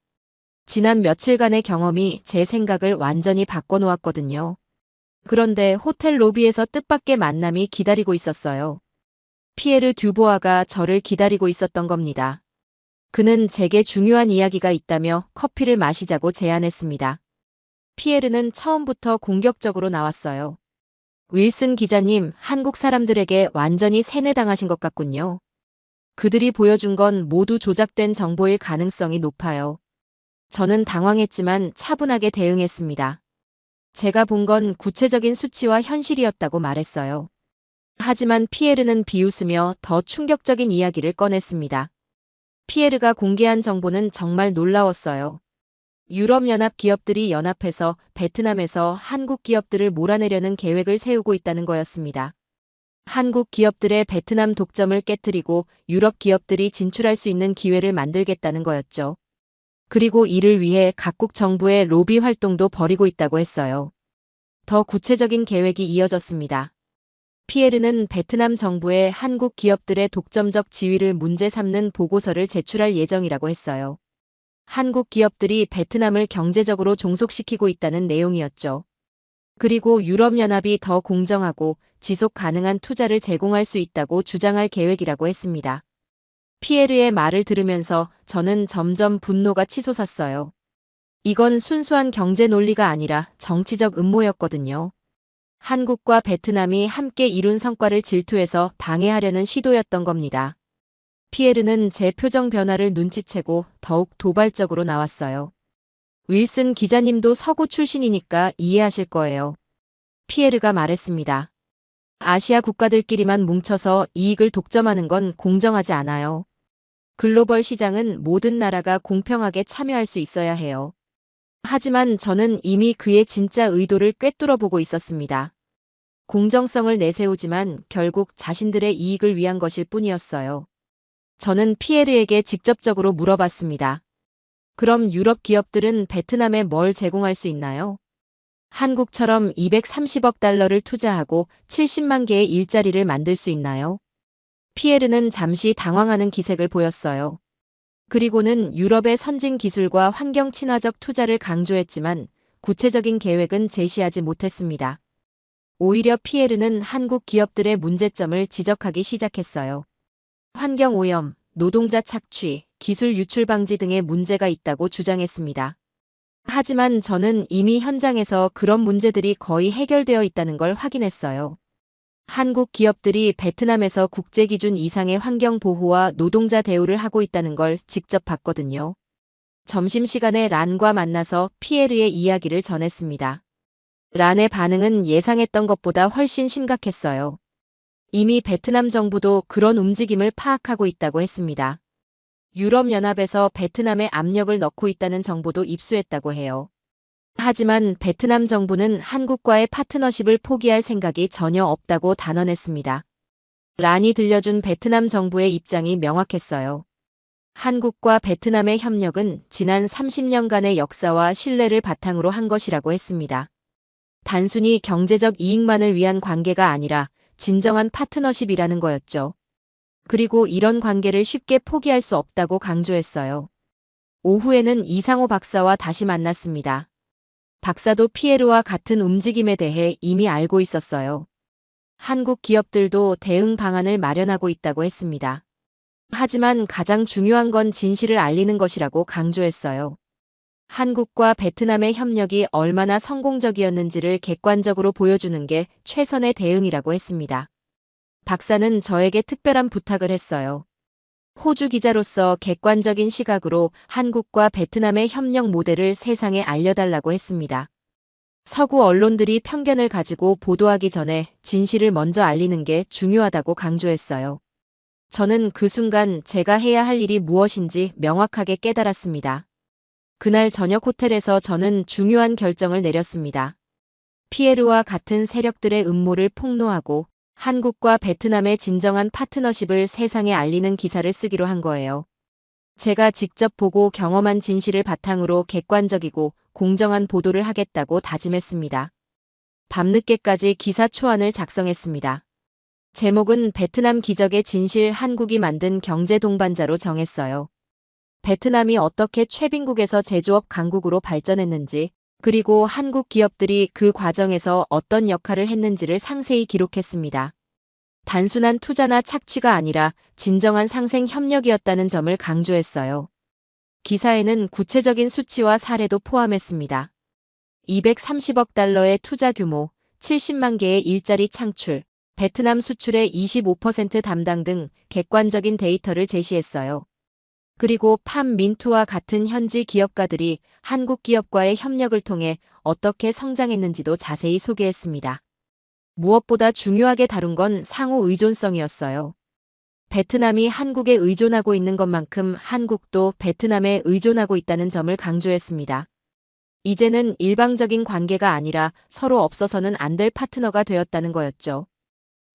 지난 며칠간의 경험이 제 생각을 완전히 바꿔놓았거든요. 그런데 호텔 로비에서 뜻밖의 만남이 기다리고 있었어요. 피에르 듀보아가 저를 기다리고 있었던 겁니다. 그는 제게 중요한 이야기가 있다며 커피를 마시자고 제안했습니다. 피에르는 처음부터 공격적으로 나왔어요. 윌슨 기자님, 한국 사람들에게 완전히 세뇌당하신 것 같군요. 그들이 보여준 건 모두 조작된 정보일 가능성이 높아요. 저는 당황했지만 차분하게 대응했습니다. 제가 본 건 구체적인 수치와 현실이었다고 말했어요. 하지만 피에르는 비웃으며 더 충격적인 이야기를 꺼냈습니다. 피에르가 공개한 정보는 정말 놀라웠어요. 유럽연합 기업들이 연합해서 베트남에서 한국 기업들을 몰아내려는 계획을 세우고 있다는 거였습니다. 한국 기업들의 베트남 독점을 깨뜨리고 유럽 기업들이 진출할 수 있는 기회를 만들겠다는 거였죠. 그리고 이를 위해 각국 정부의 로비 활동도 벌이고 있다고 했어요. 더 구체적인 계획이 이어졌습니다. 피에르는 베트남 정부에 한국 기업들의 독점적 지위를 문제 삼는 보고서를 제출할 예정이라고 했어요. 한국 기업들이 베트남을 경제적으로 종속시키고 있다는 내용이었죠. 그리고 유럽연합이 더 공정하고 지속 가능한 투자를 제공할 수 있다고 주장할 계획이라고 했습니다. 피에르의 말을 들으면서 저는 점점 분노가 치솟았어요. 이건 순수한 경제 논리가 아니라 정치적 음모였거든요. 한국과 베트남이 함께 이룬 성과를 질투해서 방해하려는 시도였던 겁니다. 피에르는 제 표정 변화를 눈치채고 더욱 도발적으로 나왔어요. 윌슨 기자님도 서구 출신이니까 이해하실 거예요. 피에르가 말했습니다. 아시아 국가들끼리만 뭉쳐서 이익을 독점하는 건 공정하지 않아요. 글로벌 시장은 모든 나라가 공평하게 참여할 수 있어야 해요. 하지만 저는 이미 그의 진짜 의도를 꿰뚫어 보고 있었습니다. 공정성을 내세우지만 결국 자신들의 이익을 위한 것일 뿐이었어요. 저는 피에르에게 직접적으로 물어봤습니다. 그럼 유럽 기업들은 베트남에 뭘 제공할 수 있나요? 한국처럼 230억 달러를 투자하고 70만 개의 일자리를 만들 수 있나요? 피에르는 잠시 당황하는 기색을 보였어요. 그리고는 유럽의 선진 기술과 환경 친화적 투자를 강조했지만 구체적인 계획은 제시하지 못했습니다. 오히려 피에르는 한국 기업들의 문제점을 지적하기 시작했어요. 환경 오염, 노동자 착취, 기술 유출 방지 등의 문제가 있다고 주장했습니다. 하지만 저는 이미 현장에서 그런 문제들이 거의 해결되어 있다는 걸 확인했어요. 한국 기업들이 베트남에서 국제 기준 이상의 환경 보호와 노동자 대우를 하고 있다는 걸 직접 봤거든요. 점심시간에 란과 만나서 피에르의 이야기를 전했습니다. 란의 반응은 예상했던 것보다 훨씬 심각했어요. 이미 베트남 정부도 그런 움직임을 파악하고 있다고 했습니다. 유럽연합에서 베트남에 압력을 넣고 있다는 정보도 입수했다고 해요. 하지만 베트남 정부는 한국과의 파트너십을 포기할 생각이 전혀 없다고 단언했습니다. 란이 들려준 베트남 정부의 입장이 명확했어요. 한국과 베트남의 협력은 지난 30년간의 역사와 신뢰를 바탕으로 한 것이라고 했습니다. 단순히 경제적 이익만을 위한 관계가 아니라 진정한 파트너십이라는 거였죠. 그리고 이런 관계를 쉽게 포기할 수 없다고 강조했어요. 오후에는 이상호 박사와 다시 만났습니다. 박사도 피에르와 같은 움직임에 대해 이미 알고 있었어요. 한국 기업들도 대응 방안을 마련하고 있다고 했습니다. 하지만 가장 중요한 건 진실을 알리는 것이라고 강조했어요. 한국과 베트남의 협력이 얼마나 성공적이었는지를 객관적으로 보여주는 게 최선의 대응이라고 했습니다. 박사는 저에게 특별한 부탁을 했어요. 호주 기자로서 객관적인 시각으로 한국과 베트남의 협력 모델을 세상에 알려달라고 했습니다. 서구 언론들이 편견을 가지고 보도하기 전에 진실을 먼저 알리는 게 중요하다고 강조했어요. 저는 그 순간 제가 해야 할 일이 무엇인지 명확하게 깨달았습니다. 그날 저녁 호텔에서 저는 중요한 결정을 내렸습니다. 피에르와 같은 세력들의 음모를 폭로하고 한국과 베트남의 진정한 파트너십을 세상에 알리는 기사를 쓰기로 한 거예요. 제가 직접 보고 경험한 진실을 바탕으로 객관적이고 공정한 보도를 하겠다고 다짐했습니다. 밤늦게까지 기사 초안을 작성했습니다. 제목은 베트남 기적의 진실 한국이 만든 경제 동반자로 정했어요. 베트남이 어떻게 최빈국에서 제조업 강국으로 발전했는지, 그리고 한국 기업들이 그 과정에서 어떤 역할을 했는지를 상세히 기록했습니다. 단순한 투자나 착취가 아니라 진정한 상생 협력이었다는 점을 강조했어요. 기사에는 구체적인 수치와 사례도 포함했습니다. 230억 달러의 투자 규모, 70만 개의 일자리 창출, 베트남 수출의 25% 담당 등 객관적인 데이터를 제시했어요. 그리고 팜민투와 같은 현지 기업가들이 한국 기업과의 협력을 통해 어떻게 성장했는지도 자세히 소개했습니다. 무엇보다 중요하게 다룬 건 상호 의존성이었어요. 베트남이 한국에 의존하고 있는 것만큼 한국도 베트남에 의존하고 있다는 점을 강조했습니다. 이제는 일방적인 관계가 아니라 서로 없어서는 안 될 파트너가 되었다는 거였죠.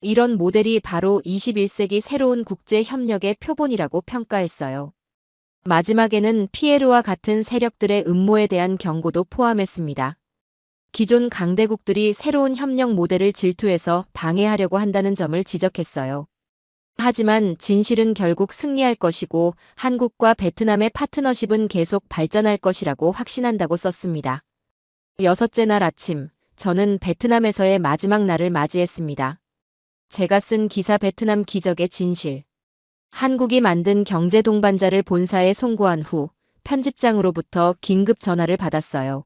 이런 모델이 바로 21세기 새로운 국제 협력의 표본이라고 평가했어요. 마지막에는 피에르와 같은 세력들의 음모에 대한 경고도 포함했습니다. 기존 강대국들이 새로운 협력 모델을 질투해서 방해하려고 한다는 점을 지적했어요. 하지만 진실은 결국 승리할 것이고 한국과 베트남의 파트너십은 계속 발전할 것이라고 확신한다고 썼습니다. 여섯째 날 아침, 저는 베트남에서의 마지막 날을 맞이했습니다. 제가 쓴 기사 베트남 기적의 진실. 한국이 만든 경제 동반자를 본사에 송고한 후 편집장으로부터 긴급 전화를 받았어요.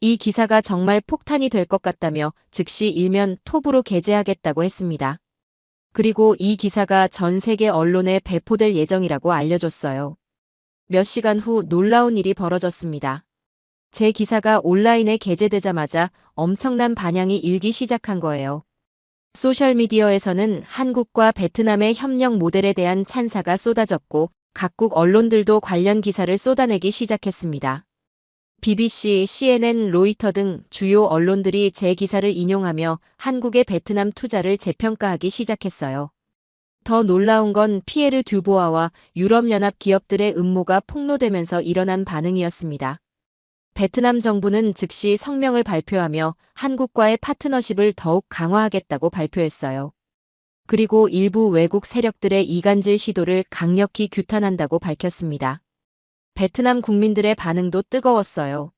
이 기사가 정말 폭탄이 될 것 같다며 즉시 일면 톱으로 게재하겠다고 했습니다. 그리고 이 기사가 전 세계 언론에 배포될 예정이라고 알려줬어요. 몇 시간 후 놀라운 일이 벌어졌습니다. 제 기사가 온라인에 게재되자마자 엄청난 반향이 일기 시작한 거예요. 소셜미디어에서는 한국과 베트남의 협력 모델에 대한 찬사가 쏟아졌고 각국 언론들도 관련 기사를 쏟아내기 시작했습니다. BBC, CNN, 로이터 등 주요 언론들이 제 기사를 인용하며 한국의 베트남 투자를 재평가하기 시작했어요. 더 놀라운 건 피에르 듀보아와 유럽연합 기업들의 음모가 폭로되면서 일어난 반응이었습니다. 베트남 정부는 즉시 성명을 발표하며 한국과의 파트너십을 더욱 강화하겠다고 발표했어요. 그리고 일부 외국 세력들의 이간질 시도를 강력히 규탄한다고 밝혔습니다. 베트남 국민들의 반응도 뜨거웠어요.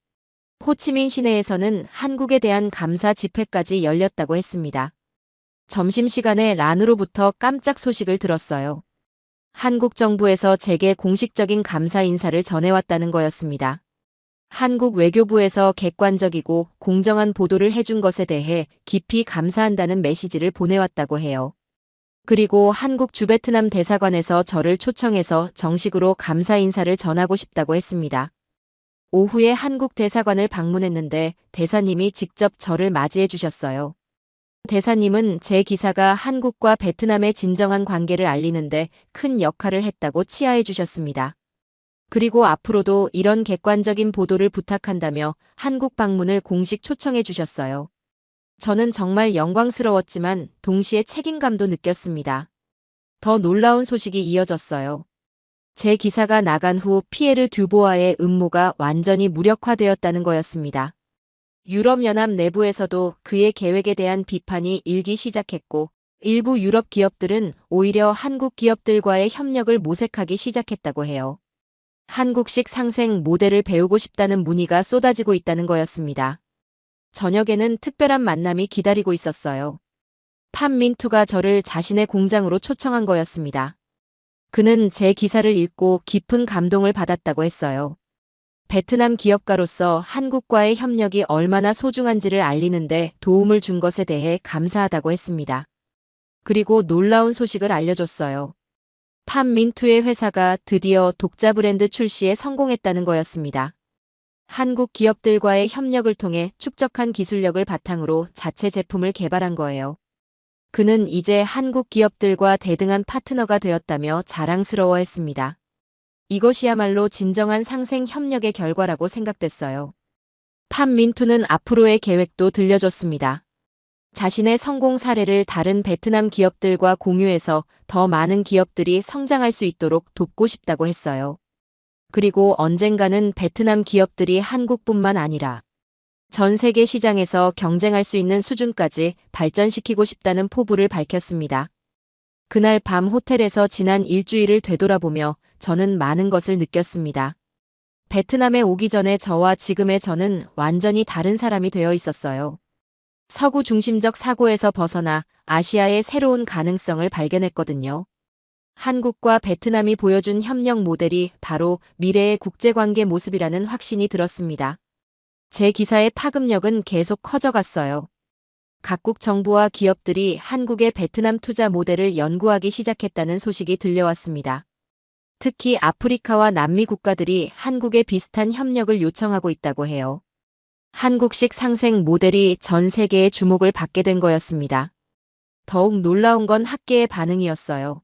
호치민 시내에서는 한국에 대한 감사 집회까지 열렸다고 했습니다. 점심시간에 란으로부터 깜짝 소식을 들었어요. 한국 정부에서 제게 공식적인 감사 인사를 전해왔다는 거였습니다. 한국 외교부에서 객관적이고 공정한 보도를 해준 것에 대해 깊이 감사한다는 메시지를 보내왔다고 해요. 그리고 한국 주베트남 대사관에서 저를 초청해서 정식으로 감사 인사를 전하고 싶다고 했습니다. 오후에 한국 대사관을 방문했는데 대사님이 직접 저를 맞이해 주셨어요. 대사님은 제 기사가 한국과 베트남의 진정한 관계를 알리는데 큰 역할을 했다고 치하해 주셨습니다. 그리고 앞으로도 이런 객관적인 보도를 부탁한다며 한국 방문을 공식 초청해 주셨어요. 저는 정말 영광스러웠지만 동시에 책임감도 느꼈습니다. 더 놀라운 소식이 이어졌어요. 제 기사가 나간 후 피에르 듀보아의 음모가 완전히 무력화되었다는 거였습니다. 유럽연합 내부에서도 그의 계획에 대한 비판이 일기 시작했고 일부 유럽 기업들은 오히려 한국 기업들과의 협력을 모색하기 시작했다고 해요. 한국식 상생 모델을 배우고 싶다는 문의가 쏟아지고 있다는 거였습니다. 저녁에는 특별한 만남이 기다리고 있었어요. 판민투가 저를 자신의 공장으로 초청한 거였습니다. 그는 제 기사를 읽고 깊은 감동을 받았다고 했어요. 베트남 기업가로서 한국과의 협력이 얼마나 소중한지를 알리는데 도움을 준 것에 대해 감사하다고 했습니다. 그리고 놀라운 소식을 알려줬어요. 판민투의 회사가 드디어 독자 브랜드 출시에 성공했다는 거였습니다. 한국 기업들과의 협력을 통해 축적한 기술력을 바탕으로 자체 제품을 개발한 거예요. 그는 이제 한국 기업들과 대등한 파트너가 되었다며 자랑스러워했습니다. 이것이야말로 진정한 상생 협력의 결과라고 생각됐어요. 판민투는 앞으로의 계획도 들려줬습니다. 자신의 성공 사례를 다른 베트남 기업들과 공유해서 더 많은 기업들이 성장할 수 있도록 돕고 싶다고 했어요. 그리고 언젠가는 베트남 기업들이 한국뿐만 아니라 전 세계 시장에서 경쟁할 수 있는 수준까지 발전시키고 싶다는 포부를 밝혔습니다. 그날 밤 호텔에서 지난 일주일을 되돌아보며 저는 많은 것을 느꼈습니다. 베트남에 오기 전에 저와 지금의 저는 완전히 다른 사람이 되어 있었어요. 서구 중심적 사고에서 벗어나 아시아의 새로운 가능성을 발견했거든요. 한국과 베트남이 보여준 협력 모델이 바로 미래의 국제관계 모습이라는 확신이 들었습니다. 제 기사의 파급력은 계속 커져갔어요. 각국 정부와 기업들이 한국의 베트남 투자 모델을 연구하기 시작했다는 소식이 들려왔습니다. 특히 아프리카와 남미 국가들이 한국에 비슷한 협력을 요청하고 있다고 해요. 한국식 상생 모델이 전 세계의 주목을 받게 된 거였습니다. 더욱 놀라운 건 학계의 반응이었어요.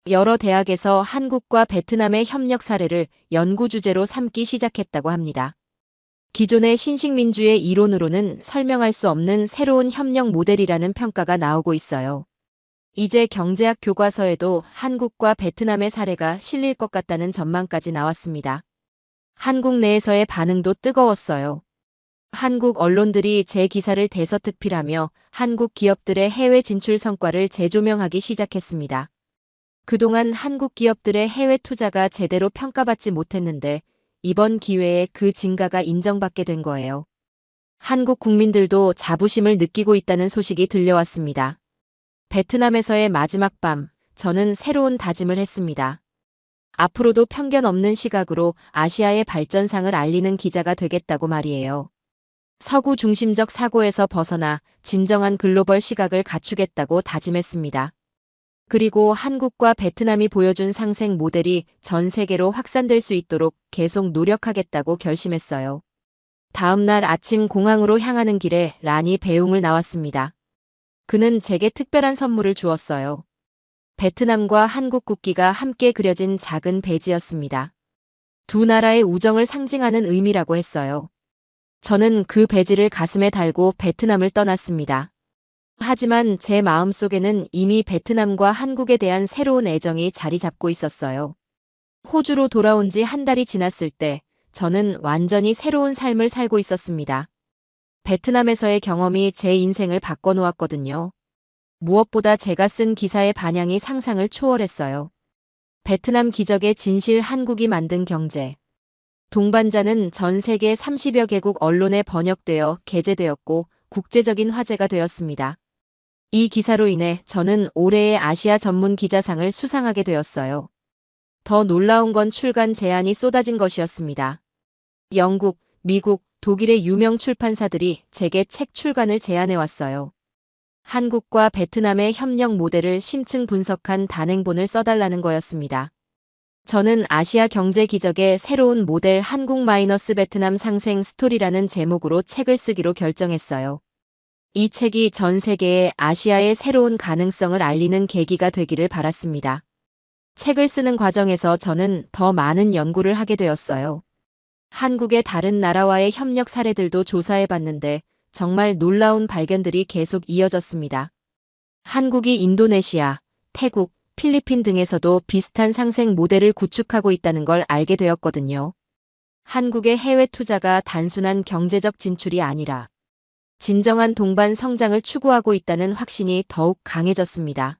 여러 대학에서 한국과 베트남의 협력 사례를 연구 주제로 삼기 시작했다고 합니다. 기존의 신식민주의 이론으로는 설명할 수 없는 새로운 협력 모델이라는 평가가 나오고 있어요. 이제 경제학 교과서에도 한국과 베트남의 사례가 실릴 것 같다는 전망까지 나왔습니다. 한국 내에서의 반응도 뜨거웠어요. 한국 언론들이 제 기사를 대서특필하며 한국 기업들의 해외 진출 성과를 재조명하기 시작했습니다. 그동안 한국 기업들의 해외 투자가 제대로 평가받지 못했는데 이번 기회에 그 진가가 인정받게 된 거예요. 한국 국민들도 자부심을 느끼고 있다는 소식이 들려왔습니다. 베트남에서의 마지막 밤, 저는 새로운 다짐을 했습니다. 앞으로도 편견 없는 시각으로 아시아의 발전상을 알리는 기자가 되겠다고 말이에요. 서구 중심적 사고에서 벗어나 진정한 글로벌 시각을 갖추겠다고 다짐했습니다. 그리고 한국과 베트남이 보여준 상생 모델이 전 세계로 확산될 수 있도록 계속 노력하겠다고 결심했어요. 다음 날 아침 공항으로 향하는 길에 란이 배웅을 나왔습니다. 그는 제게 특별한 선물을 주었어요. 베트남과 한국 국기가 함께 그려진 작은 배지였습니다. 두 나라의 우정을 상징하는 의미라고 했어요. 저는 그 배지를 가슴에 달고 베트남을 떠났습니다. 하지만 제 마음속에는 이미 베트남과 한국에 대한 새로운 애정이 자리 잡고 있었어요. 호주로 돌아온 지 한 달이 지났을 때 저는 완전히 새로운 삶을 살고 있었습니다. 베트남에서의 경험이 제 인생을 바꿔놓았거든요. 무엇보다 제가 쓴 기사의 반향이 상상을 초월했어요. 베트남 기적의 진실, 한국이 만든 경제. 동반자는 전 세계 30여 개국 언론에 번역되어 게재되었고 국제적인 화제가 되었습니다. 이 기사로 인해 저는 올해의 아시아 전문 기자상을 수상하게 되었어요. 더 놀라운 건 출간 제안이 쏟아진 것이었습니다. 영국, 미국, 독일의 유명 출판사들이 제게 책 출간을 제안해 왔어요. 한국과 베트남의 협력 모델을 심층 분석한 단행본을 써달라는 거였습니다. 저는 아시아 경제 기적의 새로운 모델 한국-베트남 상생 스토리라는 제목으로 책을 쓰기로 결정했어요. 이 책이 전 세계에 아시아의 새로운 가능성을 알리는 계기가 되기를 바랐습니다. 책을 쓰는 과정에서 저는 더 많은 연구를 하게 되었어요. 한국의 다른 나라와의 협력 사례들도 조사해 봤는데 정말 놀라운 발견들이 계속 이어졌습니다. 한국이 인도네시아, 태국, 필리핀 등에서도 비슷한 상생 모델을 구축하고 있다는 걸 알게 되었거든요. 한국의 해외 투자가 단순한 경제적 진출이 아니라 진정한 동반 성장을 추구하고 있다는 확신이 더욱 강해졌습니다.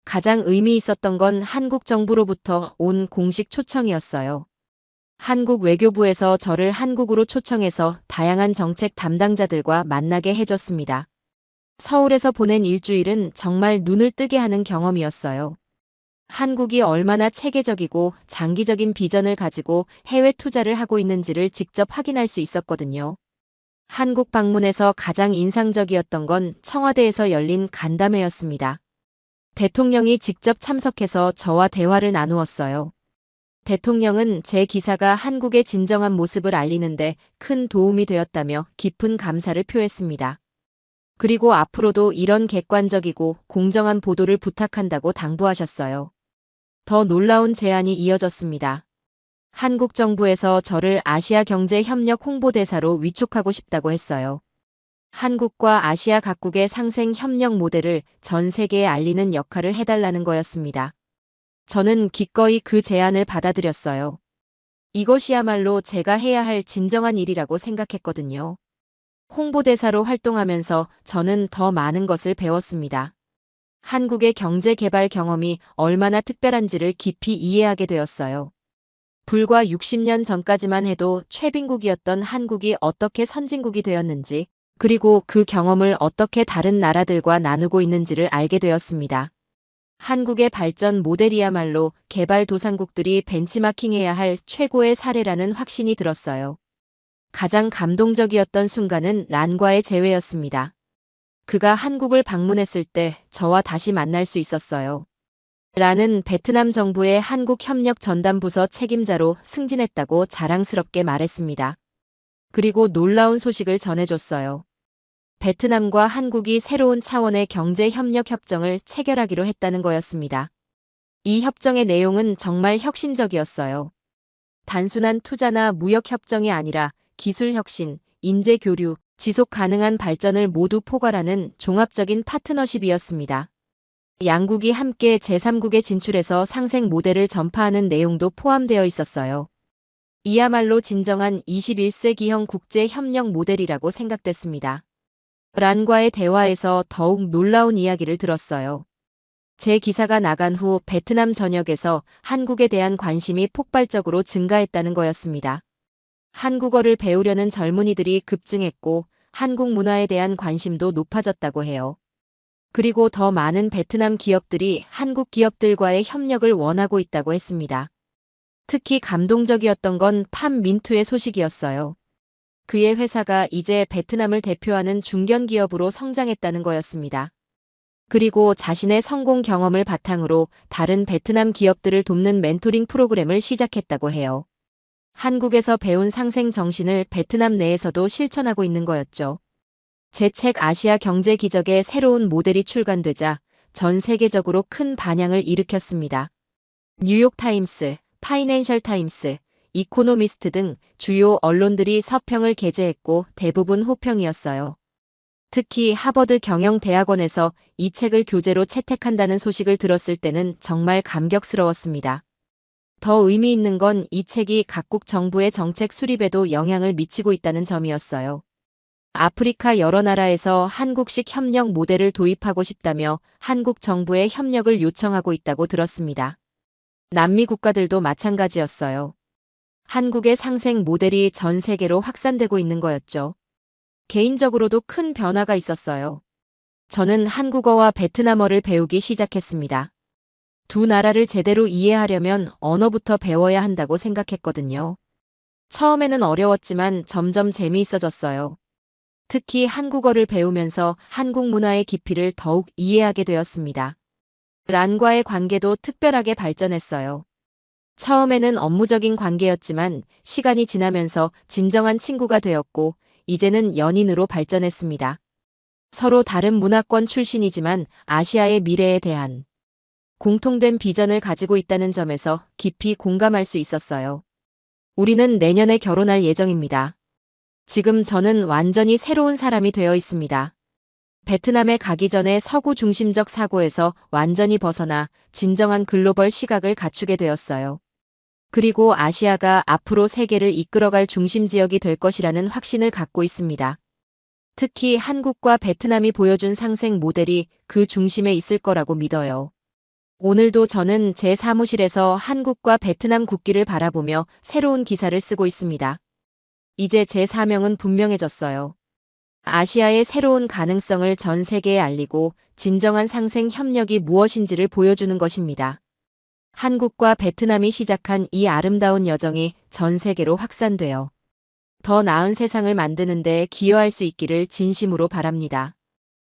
가장 의미 있었던 건 한국 정부로부터 온 공식 초청이었어요. 한국 외교부에서 저를 한국으로 초청해서 다양한 정책 담당자들과 만나게 해줬습니다. 서울에서 보낸 일주일은 정말 눈을 뜨게 하는 경험이었어요. 한국이 얼마나 체계적이고 장기적인 비전을 가지고 해외 투자를 하고 있는지를 직접 확인할 수 있었거든요. 한국 방문에서 가장 인상적이었던 건 청와대에서 열린 간담회였습니다. 대통령이 직접 참석해서 저와 대화를 나누었어요. 대통령은 제 기사가 한국의 진정한 모습을 알리는데 큰 도움이 되었다며 깊은 감사를 표했습니다. 그리고 앞으로도 이런 객관적이고 공정한 보도를 부탁한다고 당부하셨어요. 더 놀라운 제안이 이어졌습니다. 한국 정부에서 저를 아시아 경제 협력 홍보대사로 위촉하고 싶다고 했어요. 한국과 아시아 각국의 상생 협력 모델을 전 세계에 알리는 역할을 해달라는 거였습니다. 저는 기꺼이 그 제안을 받아들였어요. 이것이야말로 제가 해야 할 진정한 일이라고 생각했거든요. 홍보대사로 활동하면서 저는 더 많은 것을 배웠습니다. 한국의 경제 개발 경험이 얼마나 특별한지를 깊이 이해하게 되었어요. 불과 60년 전까지만 해도 최빈국이었던 한국이 어떻게 선진국이 되었는지, 그리고 그 경험을 어떻게 다른 나라들과 나누고 있는지를 알게 되었습니다. 한국의 발전 모델이야말로 개발도상국들이 벤치마킹해야 할 최고의 사례라는 확신이 들었어요. 가장 감동적이었던 순간은 란과의 재회였습니다. 그가 한국을 방문했을 때 저와 다시 만날 수 있었어요. 란은 베트남 정부의 한국협력전담부서 책임자로 승진했다고 자랑스럽게 말했습니다. 그리고 놀라운 소식을 전해줬어요. 베트남과 한국이 새로운 차원의 경제협력 협정을 체결하기로 했다는 거였습니다. 이 협정의 내용은 정말 혁신적이었어요. 단순한 투자나 무역 협정이 아니라 기술 혁신, 인재 교류, 지속 가능한 발전을 모두 포괄하는 종합적인 파트너십이었습니다. 양국이 함께 제3국에 진출해서 상생 모델을 전파하는 내용도 포함되어 있었어요. 이야말로 진정한 21세기형 국제 협력 모델이라고 생각됐습니다. 란과의 대화에서 더욱 놀라운 이야기를 들었어요. 제 기사가 나간 후 베트남 전역에서 한국에 대한 관심이 폭발적으로 증가했다는 거였습니다. 한국어를 배우려는 젊은이들이 급증했고 한국 문화에 대한 관심도 높아졌다고 해요. 그리고 더 많은 베트남 기업들이 한국 기업들과의 협력을 원하고 있다고 했습니다. 특히 감동적이었던 건 팜 민투의 소식이었어요. 그의 회사가 이제 베트남을 대표하는 중견기업으로 성장했다는 거였습니다. 그리고 자신의 성공 경험을 바탕으로 다른 베트남 기업들을 돕는 멘토링 프로그램을 시작했다고 해요. 한국에서 배운 상생 정신을 베트남 내에서도 실천하고 있는 거였죠. 제 책 아시아 경제 기적의 새로운 모델이 출간되자 전 세계적으로 큰 반향을 일으켰습니다. 뉴욕타임스, 파이낸셜 타임스, 이코노미스트 등 주요 언론들이 서평을 게재했고 대부분 호평이었어요. 특히 하버드 경영대학원에서 이 책을 교재로 채택한다는 소식을 들었을 때는 정말 감격스러웠습니다. 더 의미 있는 건 이 책이 각국 정부의 정책 수립에도 영향을 미치고 있다는 점이었어요. 아프리카 여러 나라에서 한국식 협력 모델을 도입하고 싶다며 한국 정부에 협력을 요청하고 있다고 들었습니다. 남미 국가들도 마찬가지였어요. 한국의 상생 모델이 전 세계로 확산되고 있는 거였죠. 개인적으로도 큰 변화가 있었어요. 저는 한국어와 베트남어를 배우기 시작했습니다. 두 나라를 제대로 이해하려면 언어부터 배워야 한다고 생각했거든요. 처음에는 어려웠지만 점점 재미있어졌어요. 특히 한국어를 배우면서 한국 문화의 깊이를 더욱 이해하게 되었습니다. 란과의 관계도 특별하게 발전했어요. 처음에는 업무적인 관계였지만 시간이 지나면서 진정한 친구가 되었고 이제는 연인으로 발전했습니다. 서로 다른 문화권 출신이지만 아시아의 미래에 대한 공통된 비전을 가지고 있다는 점에서 깊이 공감할 수 있었어요. 우리는 내년에 결혼할 예정입니다. 지금 저는 완전히 새로운 사람이 되어 있습니다. 베트남에 가기 전에 서구 중심적 사고에서 완전히 벗어나 진정한 글로벌 시각을 갖추게 되었어요. 그리고 아시아가 앞으로 세계를 이끌어갈 중심 지역이 될 것이라는 확신을 갖고 있습니다. 특히 한국과 베트남이 보여준 상생 모델이 그 중심에 있을 거라고 믿어요. 오늘도 저는 제 사무실에서 한국과 베트남 국기를 바라보며 새로운 기사를 쓰고 있습니다. 이제 제 사명은 분명해졌어요. 아시아의 새로운 가능성을 전 세계에 알리고 진정한 상생 협력이 무엇인지를 보여주는 것입니다. 한국과 베트남이 시작한 이 아름다운 여정이 전 세계로 확산되어 더 나은 세상을 만드는 데 기여할 수 있기를 진심으로 바랍니다.